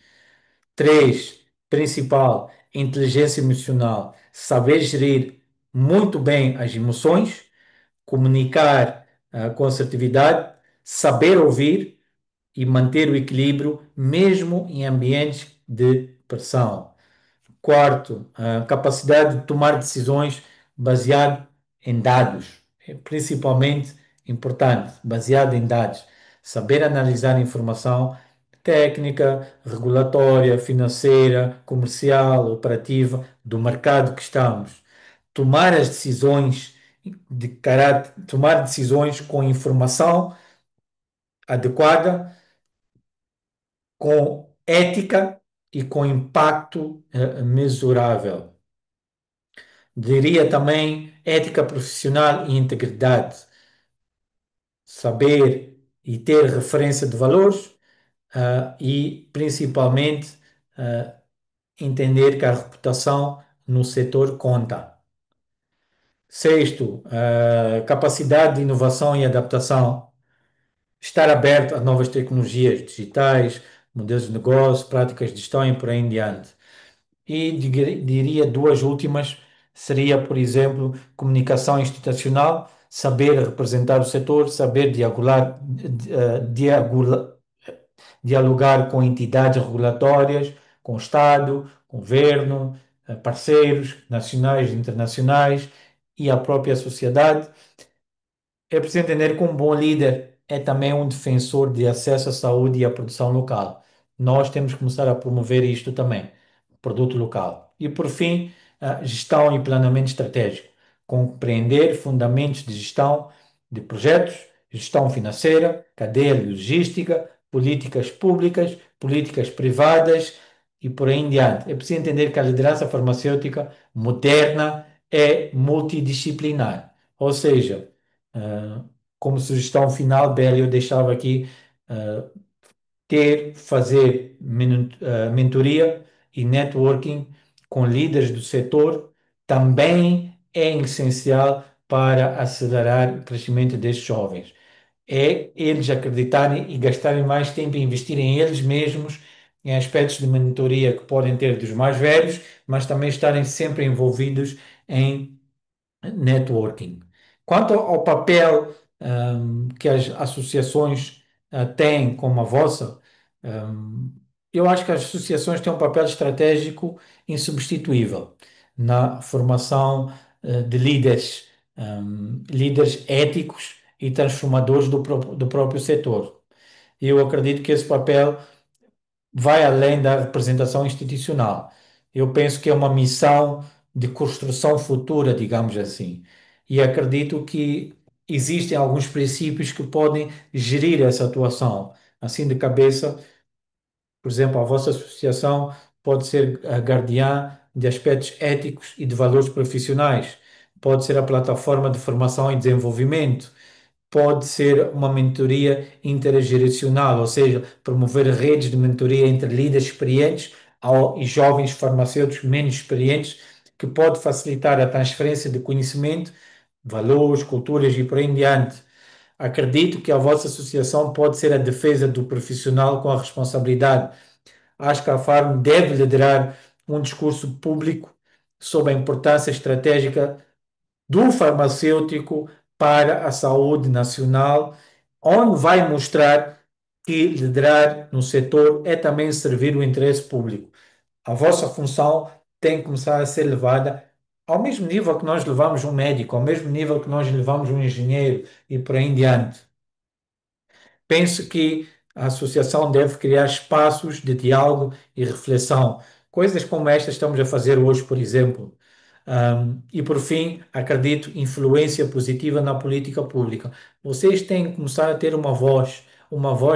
Três, principal, inteligência emocional, saber gerir muito bem as emoções, comunicar com assertividade, saber ouvir e manter o equilíbrio mesmo em ambientes de pressão. Quarto, a capacidade de tomar decisões baseado em dados, é principalmente importante, baseado em dados. Saber analisar informação técnica, regulatória, financeira, comercial, operativa do mercado que estamos. Tomar as decisões tomar decisões com informação adequada, com ética e com impacto mesurável. Diria também ética profissional e integridade, saber e ter referência de valores, e principalmente entender que a reputação no setor conta. Sexto, capacidade de inovação e adaptação, estar aberto a novas tecnologias digitais, modelos de negócio, práticas de gestão e por aí em diante. E diria duas últimas, seria, por exemplo, comunicação institucional, saber representar o setor, saber dialogar com entidades regulatórias, com o Estado, governo, parceiros nacionais e internacionais e a própria sociedade. É preciso entender que um bom líder é também um defensor de acesso à saúde e à produção local. Nós temos que começar a promover isto também, produto local. E por fim, a gestão e planeamento estratégico. Compreender fundamentos de gestão de projetos, gestão financeira, cadeia logística, políticas públicas, políticas privadas e por aí em diante. É preciso entender que a liderança farmacêutica moderna é multidisciplinar. Ou seja, Uh, como sugestão final, Bela, eu deixava aqui uh, fazer mentoria e networking com líderes do setor também é essencial para acelerar o crescimento destes jovens. É eles acreditarem e gastarem mais tempo em investir em eles mesmos, em aspectos de mentoria que podem ter dos mais velhos, mas também estarem sempre envolvidos em networking. Quanto ao papel que as associações têm, como a vossa, hum, eu acho que as associações têm um papel estratégico insubstituível na formação de líderes, líderes éticos e transformadores do próprio setor. Eu acredito que esse papel vai além da representação institucional. Eu penso que é uma missão de construção futura, digamos assim. E acredito que existem alguns princípios que podem gerir essa atuação. Assim de cabeça, por exemplo, a vossa associação pode ser a guardiã de aspectos éticos e de valores profissionais, pode ser a plataforma de formação e desenvolvimento, pode ser uma mentoria intergeracional, ou seja, promover redes de mentoria entre líderes experientes e jovens farmacêuticos menos experientes, que pode facilitar a transferência de conhecimento, valores, culturas e por aí em diante. Acredito que a vossa associação pode ser a defesa do profissional com a responsabilidade. Acho que a Farm deve liderar um discurso público sobre a importância estratégica do farmacêutico para a saúde nacional, onde vai mostrar que liderar no setor é também servir o interesse público. A vossa função tem que começar a ser levada ao mesmo nível que nós levamos um médico, ao mesmo nível que nós levamos um engenheiro e por aí em diante. Penso que a associação deve criar espaços de diálogo e reflexão, coisas como esta estamos a fazer hoje, por exemplo. E por fim, acredito influência positiva na política pública. Vocês têm que começar a ter uma voz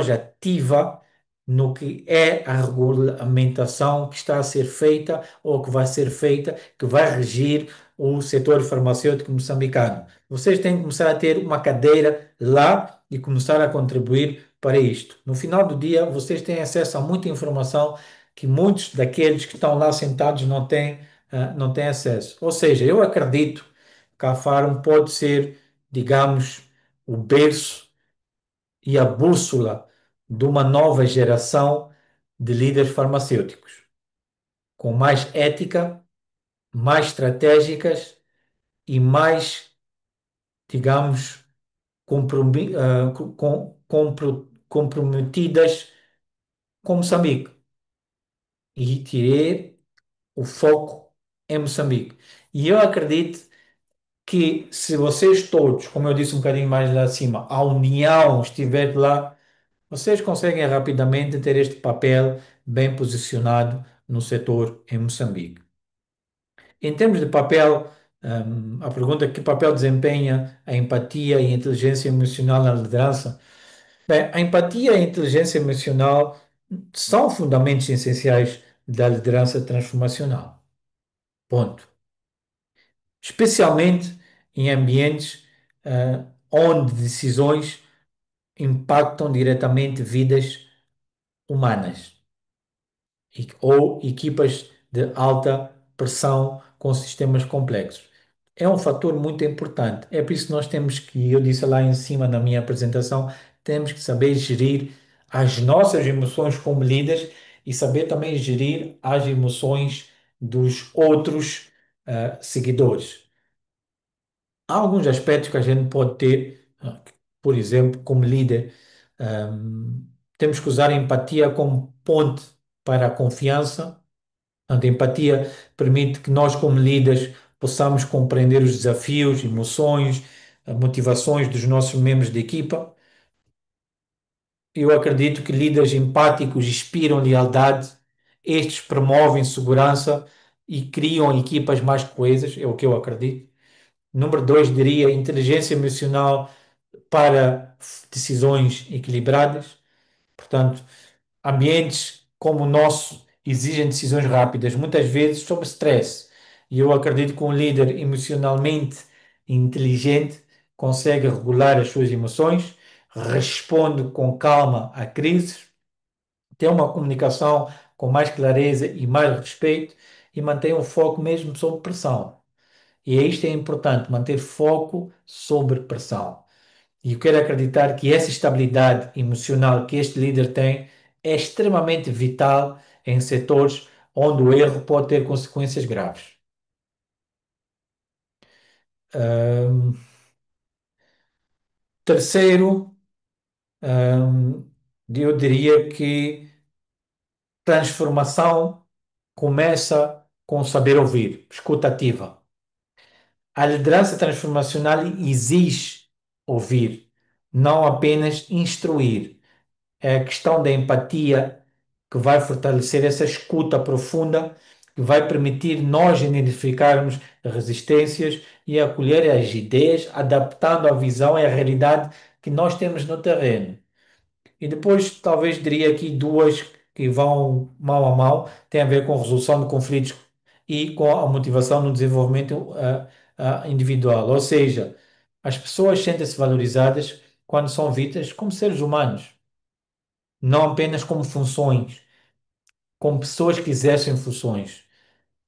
ativa no que é a regulamentação que está a ser feita ou que vai ser feita, que vai regir o setor farmacêutico moçambicano. Vocês têm que começar a ter uma cadeira lá e começar a contribuir para isto. No final do dia, vocês têm acesso a muita informação que muitos daqueles que estão lá sentados não têm acesso. Ou seja, eu acredito que a Faro pode ser, digamos, o berço e a bússola de uma nova geração de líderes farmacêuticos, com mais ética, mais estratégicas e mais, digamos, comprometidas com Moçambique. E tirei o foco em Moçambique. E eu acredito que se vocês todos, como eu disse um bocadinho mais lá acima, a união estiver lá, vocês conseguem rapidamente ter este papel bem posicionado no setor em Moçambique. Em termos de papel, a pergunta é que papel desempenha a empatia e a inteligência emocional na liderança? Bem, a empatia e a inteligência emocional são fundamentos essenciais da liderança transformacional. Ponto. Especialmente em ambientes, onde decisões impactam diretamente vidas humanas ou equipas de alta pressão com sistemas complexos. É um fator muito importante. É por isso que nós temos que, eu disse lá em cima na minha apresentação, temos que saber gerir as nossas emoções como líderes e saber também gerir as emoções dos outros seguidores. Há alguns aspectos que a gente pode ter, por exemplo, como líder, temos que usar a empatia como ponte para a confiança. A empatia permite que nós, como líderes, possamos compreender os desafios, emoções, motivações dos nossos membros de equipa. Eu acredito que líderes empáticos inspiram lealdade, estes promovem segurança e criam equipas mais coesas, é o que eu acredito. Número dois, diria inteligência emocional para decisões equilibradas. Portanto, ambientes como o nosso exigem decisões rápidas, muitas vezes sob stress. E eu acredito que um líder emocionalmente inteligente consegue regular as suas emoções, responde com calma a crises, tem uma comunicação com mais clareza e mais respeito e mantém o foco mesmo sob pressão. E isto é importante, manter foco sobre pressão. E eu quero acreditar que essa estabilidade emocional que este líder tem é extremamente vital em setores onde o erro pode ter consequências graves. Ahm, Terceiro, hum, eu diria que transformação começa com saber ouvir, escuta ativa. A liderança transformacional exige ouvir, não apenas instruir. É a questão da empatia que vai fortalecer essa escuta profunda, que vai permitir nós identificarmos resistências e acolher as ideias, adaptando a visão e a realidade que nós temos no terreno. E depois, talvez diria aqui duas que vão mão a mão, tem a ver com a resolução de conflitos e com a motivação no desenvolvimento individual. Ou seja, as pessoas sentem-se valorizadas quando são vistas como seres humanos, não apenas como funções, como pessoas que exercem funções.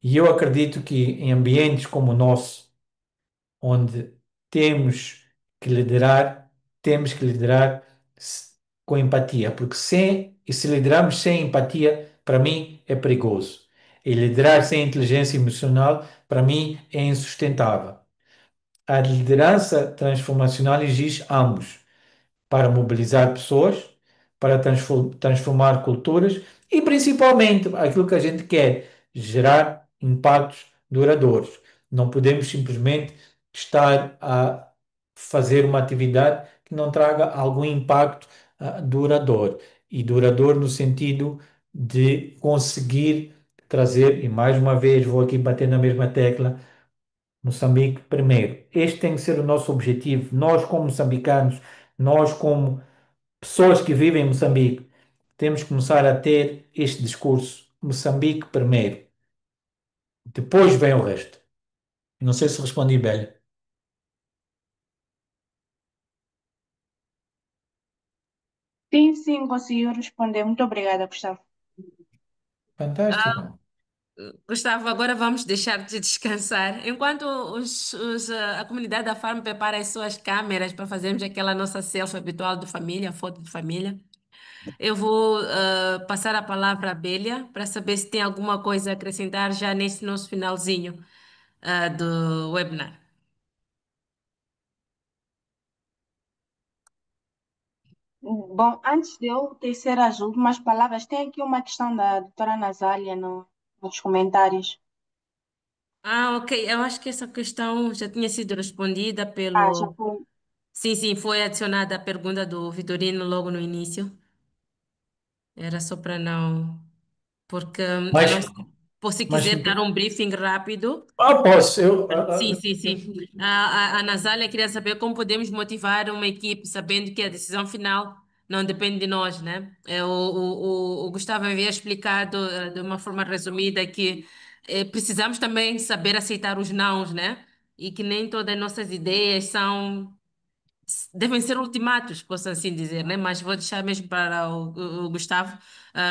E eu acredito que em ambientes como o nosso, onde temos que liderar, temos que liderar com empatia, porque se liderarmos sem empatia, para mim é perigoso. E liderar sem inteligência emocional, para mim é insustentável. A liderança transformacional exige ambos para mobilizar pessoas, para transformar culturas e principalmente aquilo que a gente quer, gerar impactos duradouros. Não podemos simplesmente estar a fazer uma atividade que não traga algum impacto duradouro. E duradouro no sentido de conseguir trazer, e mais uma vez vou aqui bater na mesma tecla, Moçambique primeiro. Este tem que ser o nosso objetivo. Nós, como moçambicanos, nós, como pessoas que vivem em Moçambique, temos que começar a ter este discurso. Moçambique primeiro, depois vem o resto. Não sei se respondi bem. Sim, sim, conseguiu responder. Muito obrigada, Gustavo. Fantástico. Gustavo, agora vamos deixar de descansar. Enquanto a comunidade da Farm prepara as suas câmeras para fazermos aquela nossa selfie habitual de família, foto de família, eu vou passar a palavra à Bélia para saber se tem alguma coisa a acrescentar já neste nosso finalzinho do webinar. Bom, antes de eu tecer as últimas palavras, tem aqui uma questão da doutora Nazália nos comentários. Ah, ok. Eu acho que essa questão já tinha sido respondida Ah, já pelo. foi. Sim, sim, foi adicionada a pergunta do Vitorino logo no início. Era só para não. Porque eu Mas, não sei. Se mas, quiser dar um briefing rápido. posso, Sim, sim, sim. A Nazália queria saber como podemos motivar uma equipe, sabendo que a decisão final não depende de nós, né? O Gustavo havia explicado de uma forma resumida que precisamos também saber aceitar os nãos, né? E que nem todas as nossas ideias devem ser ultimatos, posso assim dizer, né? Mas vou deixar mesmo para o Gustavo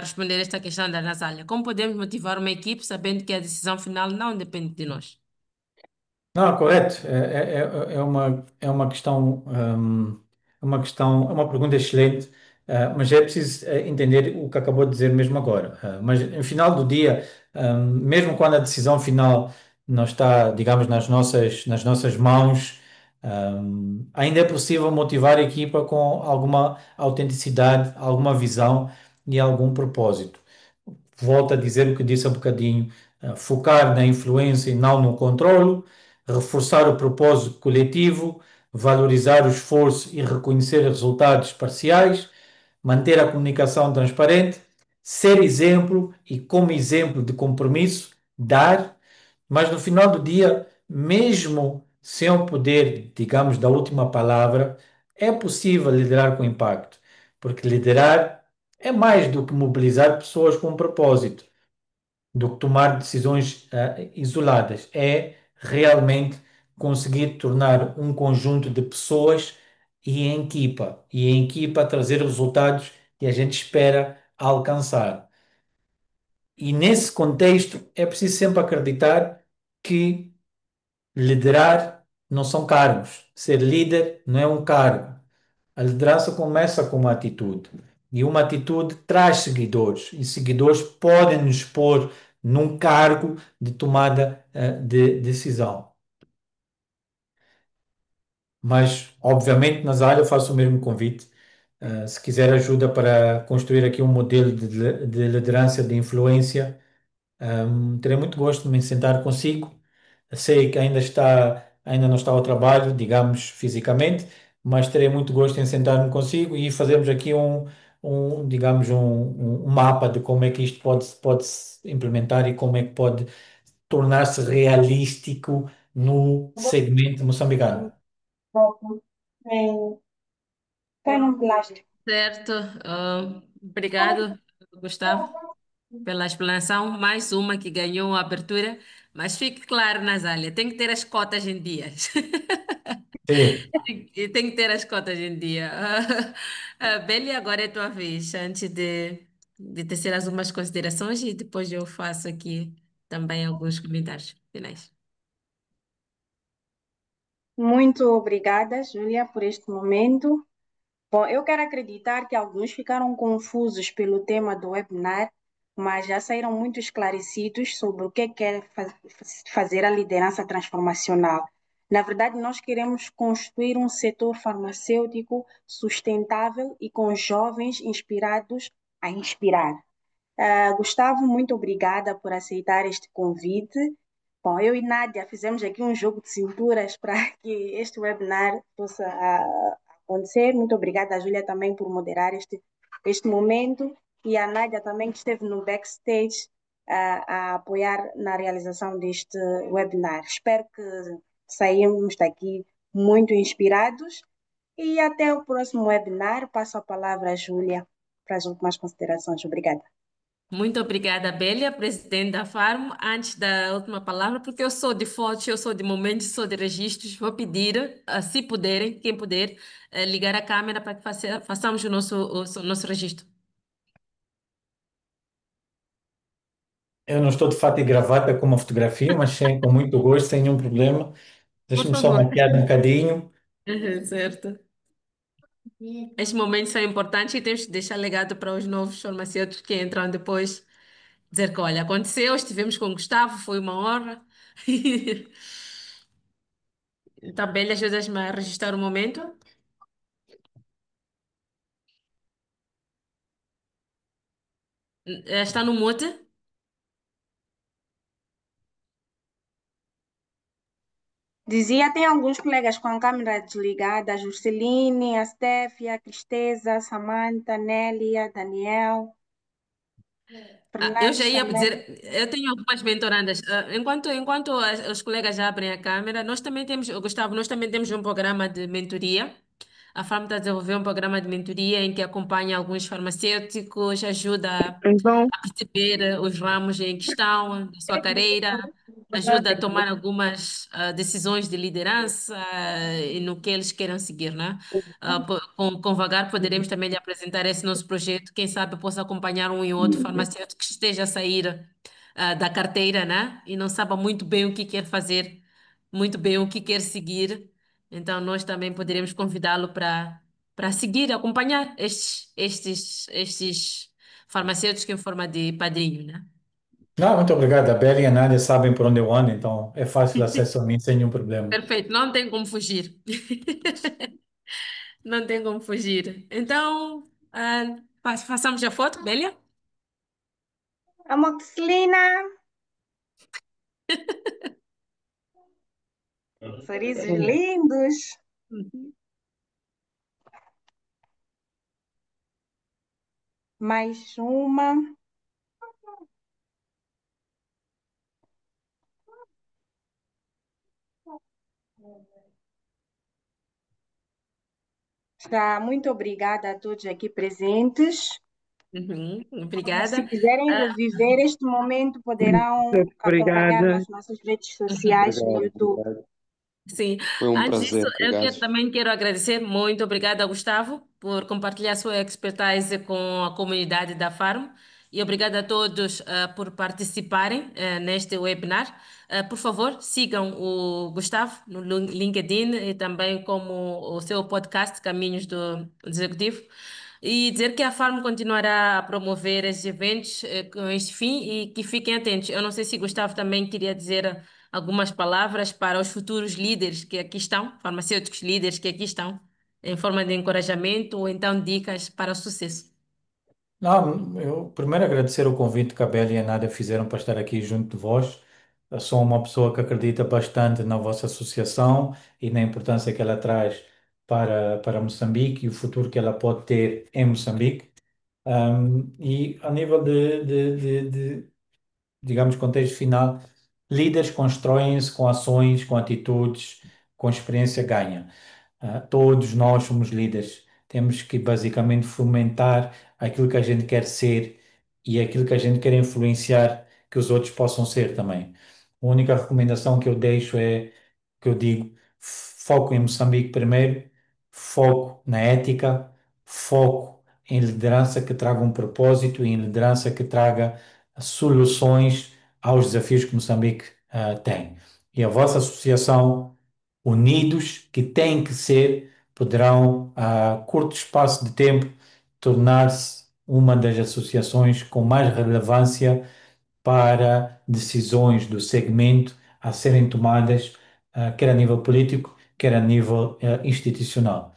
responder esta questão da Nazália. Como podemos motivar uma equipe sabendo que a decisão final não depende de nós? não, correto. É uma questão, é uma pergunta excelente, mas é preciso entender o que acabou de dizer mesmo agora. Mas no final do dia, mesmo quando a decisão final não está, digamos, nas nossas mãos, ainda é possível motivar a equipa com alguma autenticidade, alguma visão e algum propósito. Volto a dizer o que disse há bocadinho, focar na influência e não no controlo, reforçar o propósito coletivo, valorizar o esforço e reconhecer resultados parciais, manter a comunicação transparente, ser exemplo e, como exemplo de compromisso, dar, mas no final do dia, mesmo sem o poder, digamos, da última palavra, é possível liderar com impacto, porque liderar é mais do que mobilizar pessoas com um propósito, do que tomar decisões isoladas. É realmente conseguir tornar um conjunto de pessoas e em equipa trazer resultados que a gente espera alcançar. E nesse contexto é preciso sempre acreditar que liderar não são cargos. Ser líder não é um cargo. A liderança começa com uma atitude. E uma atitude traz seguidores. E seguidores podem nos pôr num cargo de tomada de decisão. mas obviamente, Nazário, eu faço o mesmo convite. Se quiser ajuda para construir aqui um modelo de liderança, de influência, terei muito gosto de me sentar consigo. Sei que ainda não está ao trabalho, digamos, fisicamente, mas terei muito gosto em sentar-me consigo e fazermos aqui digamos, um mapa de como é que isto pode se implementar e como é que pode tornar-se realístico no segmento moçambicano. Põe num plástico. Certo. Obrigado, Gustavo, pela explanação. Mais uma que ganhou a abertura. Mas fique claro, Nazália, tem que ter as cotas em dias. Sim. E tem que ter as cotas em dia. Beli, agora é a tua vez, antes de tecer algumas considerações e depois eu faço aqui também alguns comentários finais. Muito obrigada, Júlia, por este momento. Bom, eu quero acreditar que alguns ficaram confusos pelo tema do webinar, mas já saíram muito esclarecidos sobre o que é fazer a liderança transformacional. Na verdade, nós queremos construir um setor farmacêutico sustentável e com jovens inspirados a inspirar. Gustavo, muito obrigada por aceitar este convite. Bom, eu e Nádia fizemos aqui um jogo de cinturas para que este webinar possa acontecer. Muito obrigada, a Júlia, também por moderar este momento e a Nádia também que esteve no backstage a apoiar na realização deste webinar. Espero que saímos daqui muito inspirados e até o próximo webinar. Passo a palavra à Júlia para as últimas considerações. Obrigada. Muito obrigada, Bélia, presidente da Farm. Antes da última palavra, porque eu sou de fotos, eu sou de momentos, sou de registros, vou pedir, se puderem, quem puder, ligar a câmera para que façamos o nosso registro. Eu não estou de fato e gravata com uma fotografia, mas sim, com muito gosto, sem nenhum problema. Por Deixa-me só favor. maquiar um bocadinho. Uhum, certo. Estes momentos são importantes e temos que deixar legado para os novos farmacêuticos que entram depois. Dizer que, olha, aconteceu, estivemos com o Gustavo, foi uma honra. Então, Bélia, ajudas-me a registrar o momento? Está no mute? Dizia, tem alguns colegas com a câmera desligada, a Jusceline, a Stefia, a Cristeza, a Samantha, a Nélia, Daniel, Eu já Fernandes ia também. dizer, eu tenho algumas mentorandas. Enquanto os colegas já abrem a câmera, nós também temos, Gustavo, nós também temos um programa de mentoria. A Farm está a desenvolver um programa de mentoria em que acompanha alguns farmacêuticos, ajuda Então, a perceber os ramos em que estão, a sua carreira, ajuda a tomar algumas decisões de liderança e no que eles queiram seguir, né? Com Vagar poderemos também lhe apresentar esse nosso projeto, quem sabe possa acompanhar um e outro farmacêutico que esteja a sair da carteira, né? E não saiba muito bem o que quer fazer, muito bem o que quer seguir. Então nós também poderemos convidá-lo para seguir, acompanhar estes farmacêuticos em forma de padrinho, né? Não, muito obrigado. A Bela e a Nádia sabem por onde eu ando, então é fácil acesso a mim sem nenhum problema. Perfeito, não tem como fugir. Não tem como fugir. Então, façamos a foto, Bélia? Amoxicilina, sorrisos lindos. Uhum. Mais uma. Tá, muito obrigada a todos aqui presentes. Uhum, Se obrigada. quiserem Ah, reviver este momento, poderão muito acompanhar obrigada. nas nossas redes uhum. sociais no Obrigado, YouTube. obrigado. Sim, Foi um antes disso, prazer, eu obrigado. também quero agradecer, muito obrigada, Gustavo, por compartilhar sua expertise com a comunidade da Farm e obrigada a todos por participarem neste webinar. Por favor, sigam o Gustavo no LinkedIn e também como o seu podcast Caminhos do Executivo. E dizer que a Farm continuará a promover esses eventos com este fim e que fiquem atentos. Eu não sei se Gustavo também queria dizer algumas palavras para os futuros líderes que aqui estão, farmacêuticos líderes que aqui estão, em forma de encorajamento ou então dicas para o sucesso. Não, eu primeiro agradecer o convite que a Bela e a Nádia fizeram para estar aqui junto de vós. Eu sou uma pessoa que acredita bastante na vossa associação e na importância que ela traz para Moçambique e o futuro que ela pode ter em Moçambique. E a nível digamos, contexto final, líderes constroem-se com ações, com atitudes, com experiência ganha. Todos nós somos líderes. Temos que basicamente fomentar aquilo que a gente quer ser e aquilo que a gente quer influenciar que os outros possam ser também. A única recomendação que eu deixo é que eu digo: foco em Moçambique primeiro, foco na ética, foco em liderança que traga um propósito e em liderança que traga soluções aos desafios que Moçambique tem. E a vossa associação, unidos, que têm que ser, poderão, a curto espaço de tempo, tornar-se uma das associações com mais relevância para decisões do segmento a serem tomadas, quer a nível político, quer a nível, institucional.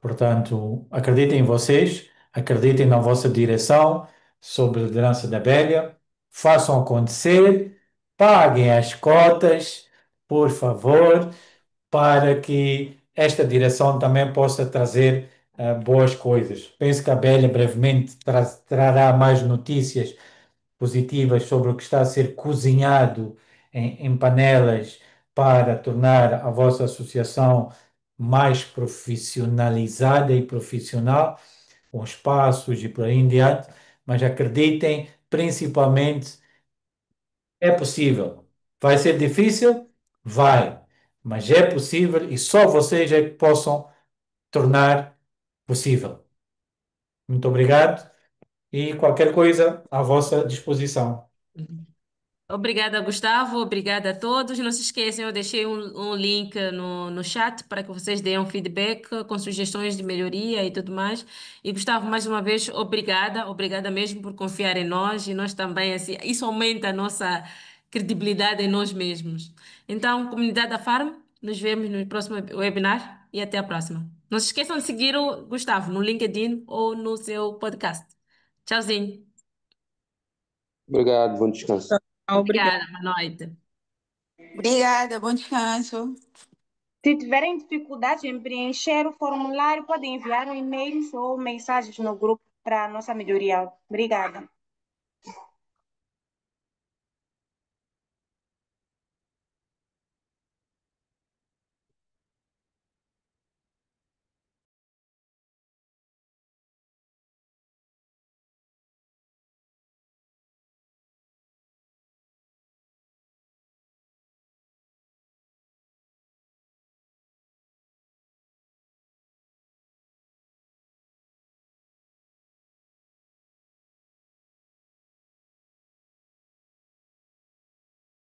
Portanto, acreditem em vocês, acreditem na vossa direção sobre a liderança da Bélia, façam acontecer, paguem as cotas, por favor, para que esta direção também possa trazer boas coisas. Penso que a Bélia brevemente trará mais notícias positivas sobre o que está a ser cozinhado em panelas para tornar a vossa associação mais profissionalizada e profissional, com espaços e por aí em diante, mas acreditem, principalmente, é possível. Vai ser difícil? Vai, mas é possível e só vocês é que possam tornar possível. Muito obrigado e qualquer coisa à vossa disposição. Obrigada, Gustavo. Obrigada a todos. Não se esqueçam, eu deixei um link no chat para que vocês deem um feedback com sugestões de melhoria e tudo mais. E, Gustavo, mais uma vez, obrigada. Obrigada mesmo por confiar em nós e nós também, assim, isso aumenta a nossa credibilidade em nós mesmos. Então, comunidade da Farm, nos vemos no próximo webinar e até a próxima. Não se esqueçam de seguir o Gustavo no LinkedIn ou no seu podcast. Tchauzinho. Obrigado, bom descanso. Obrigada. Obrigada, boa noite. Obrigada, bom descanso. Se tiverem dificuldade em preencher o formulário, podem enviar um e-mail ou mensagens no grupo para a nossa melhoria. Obrigada.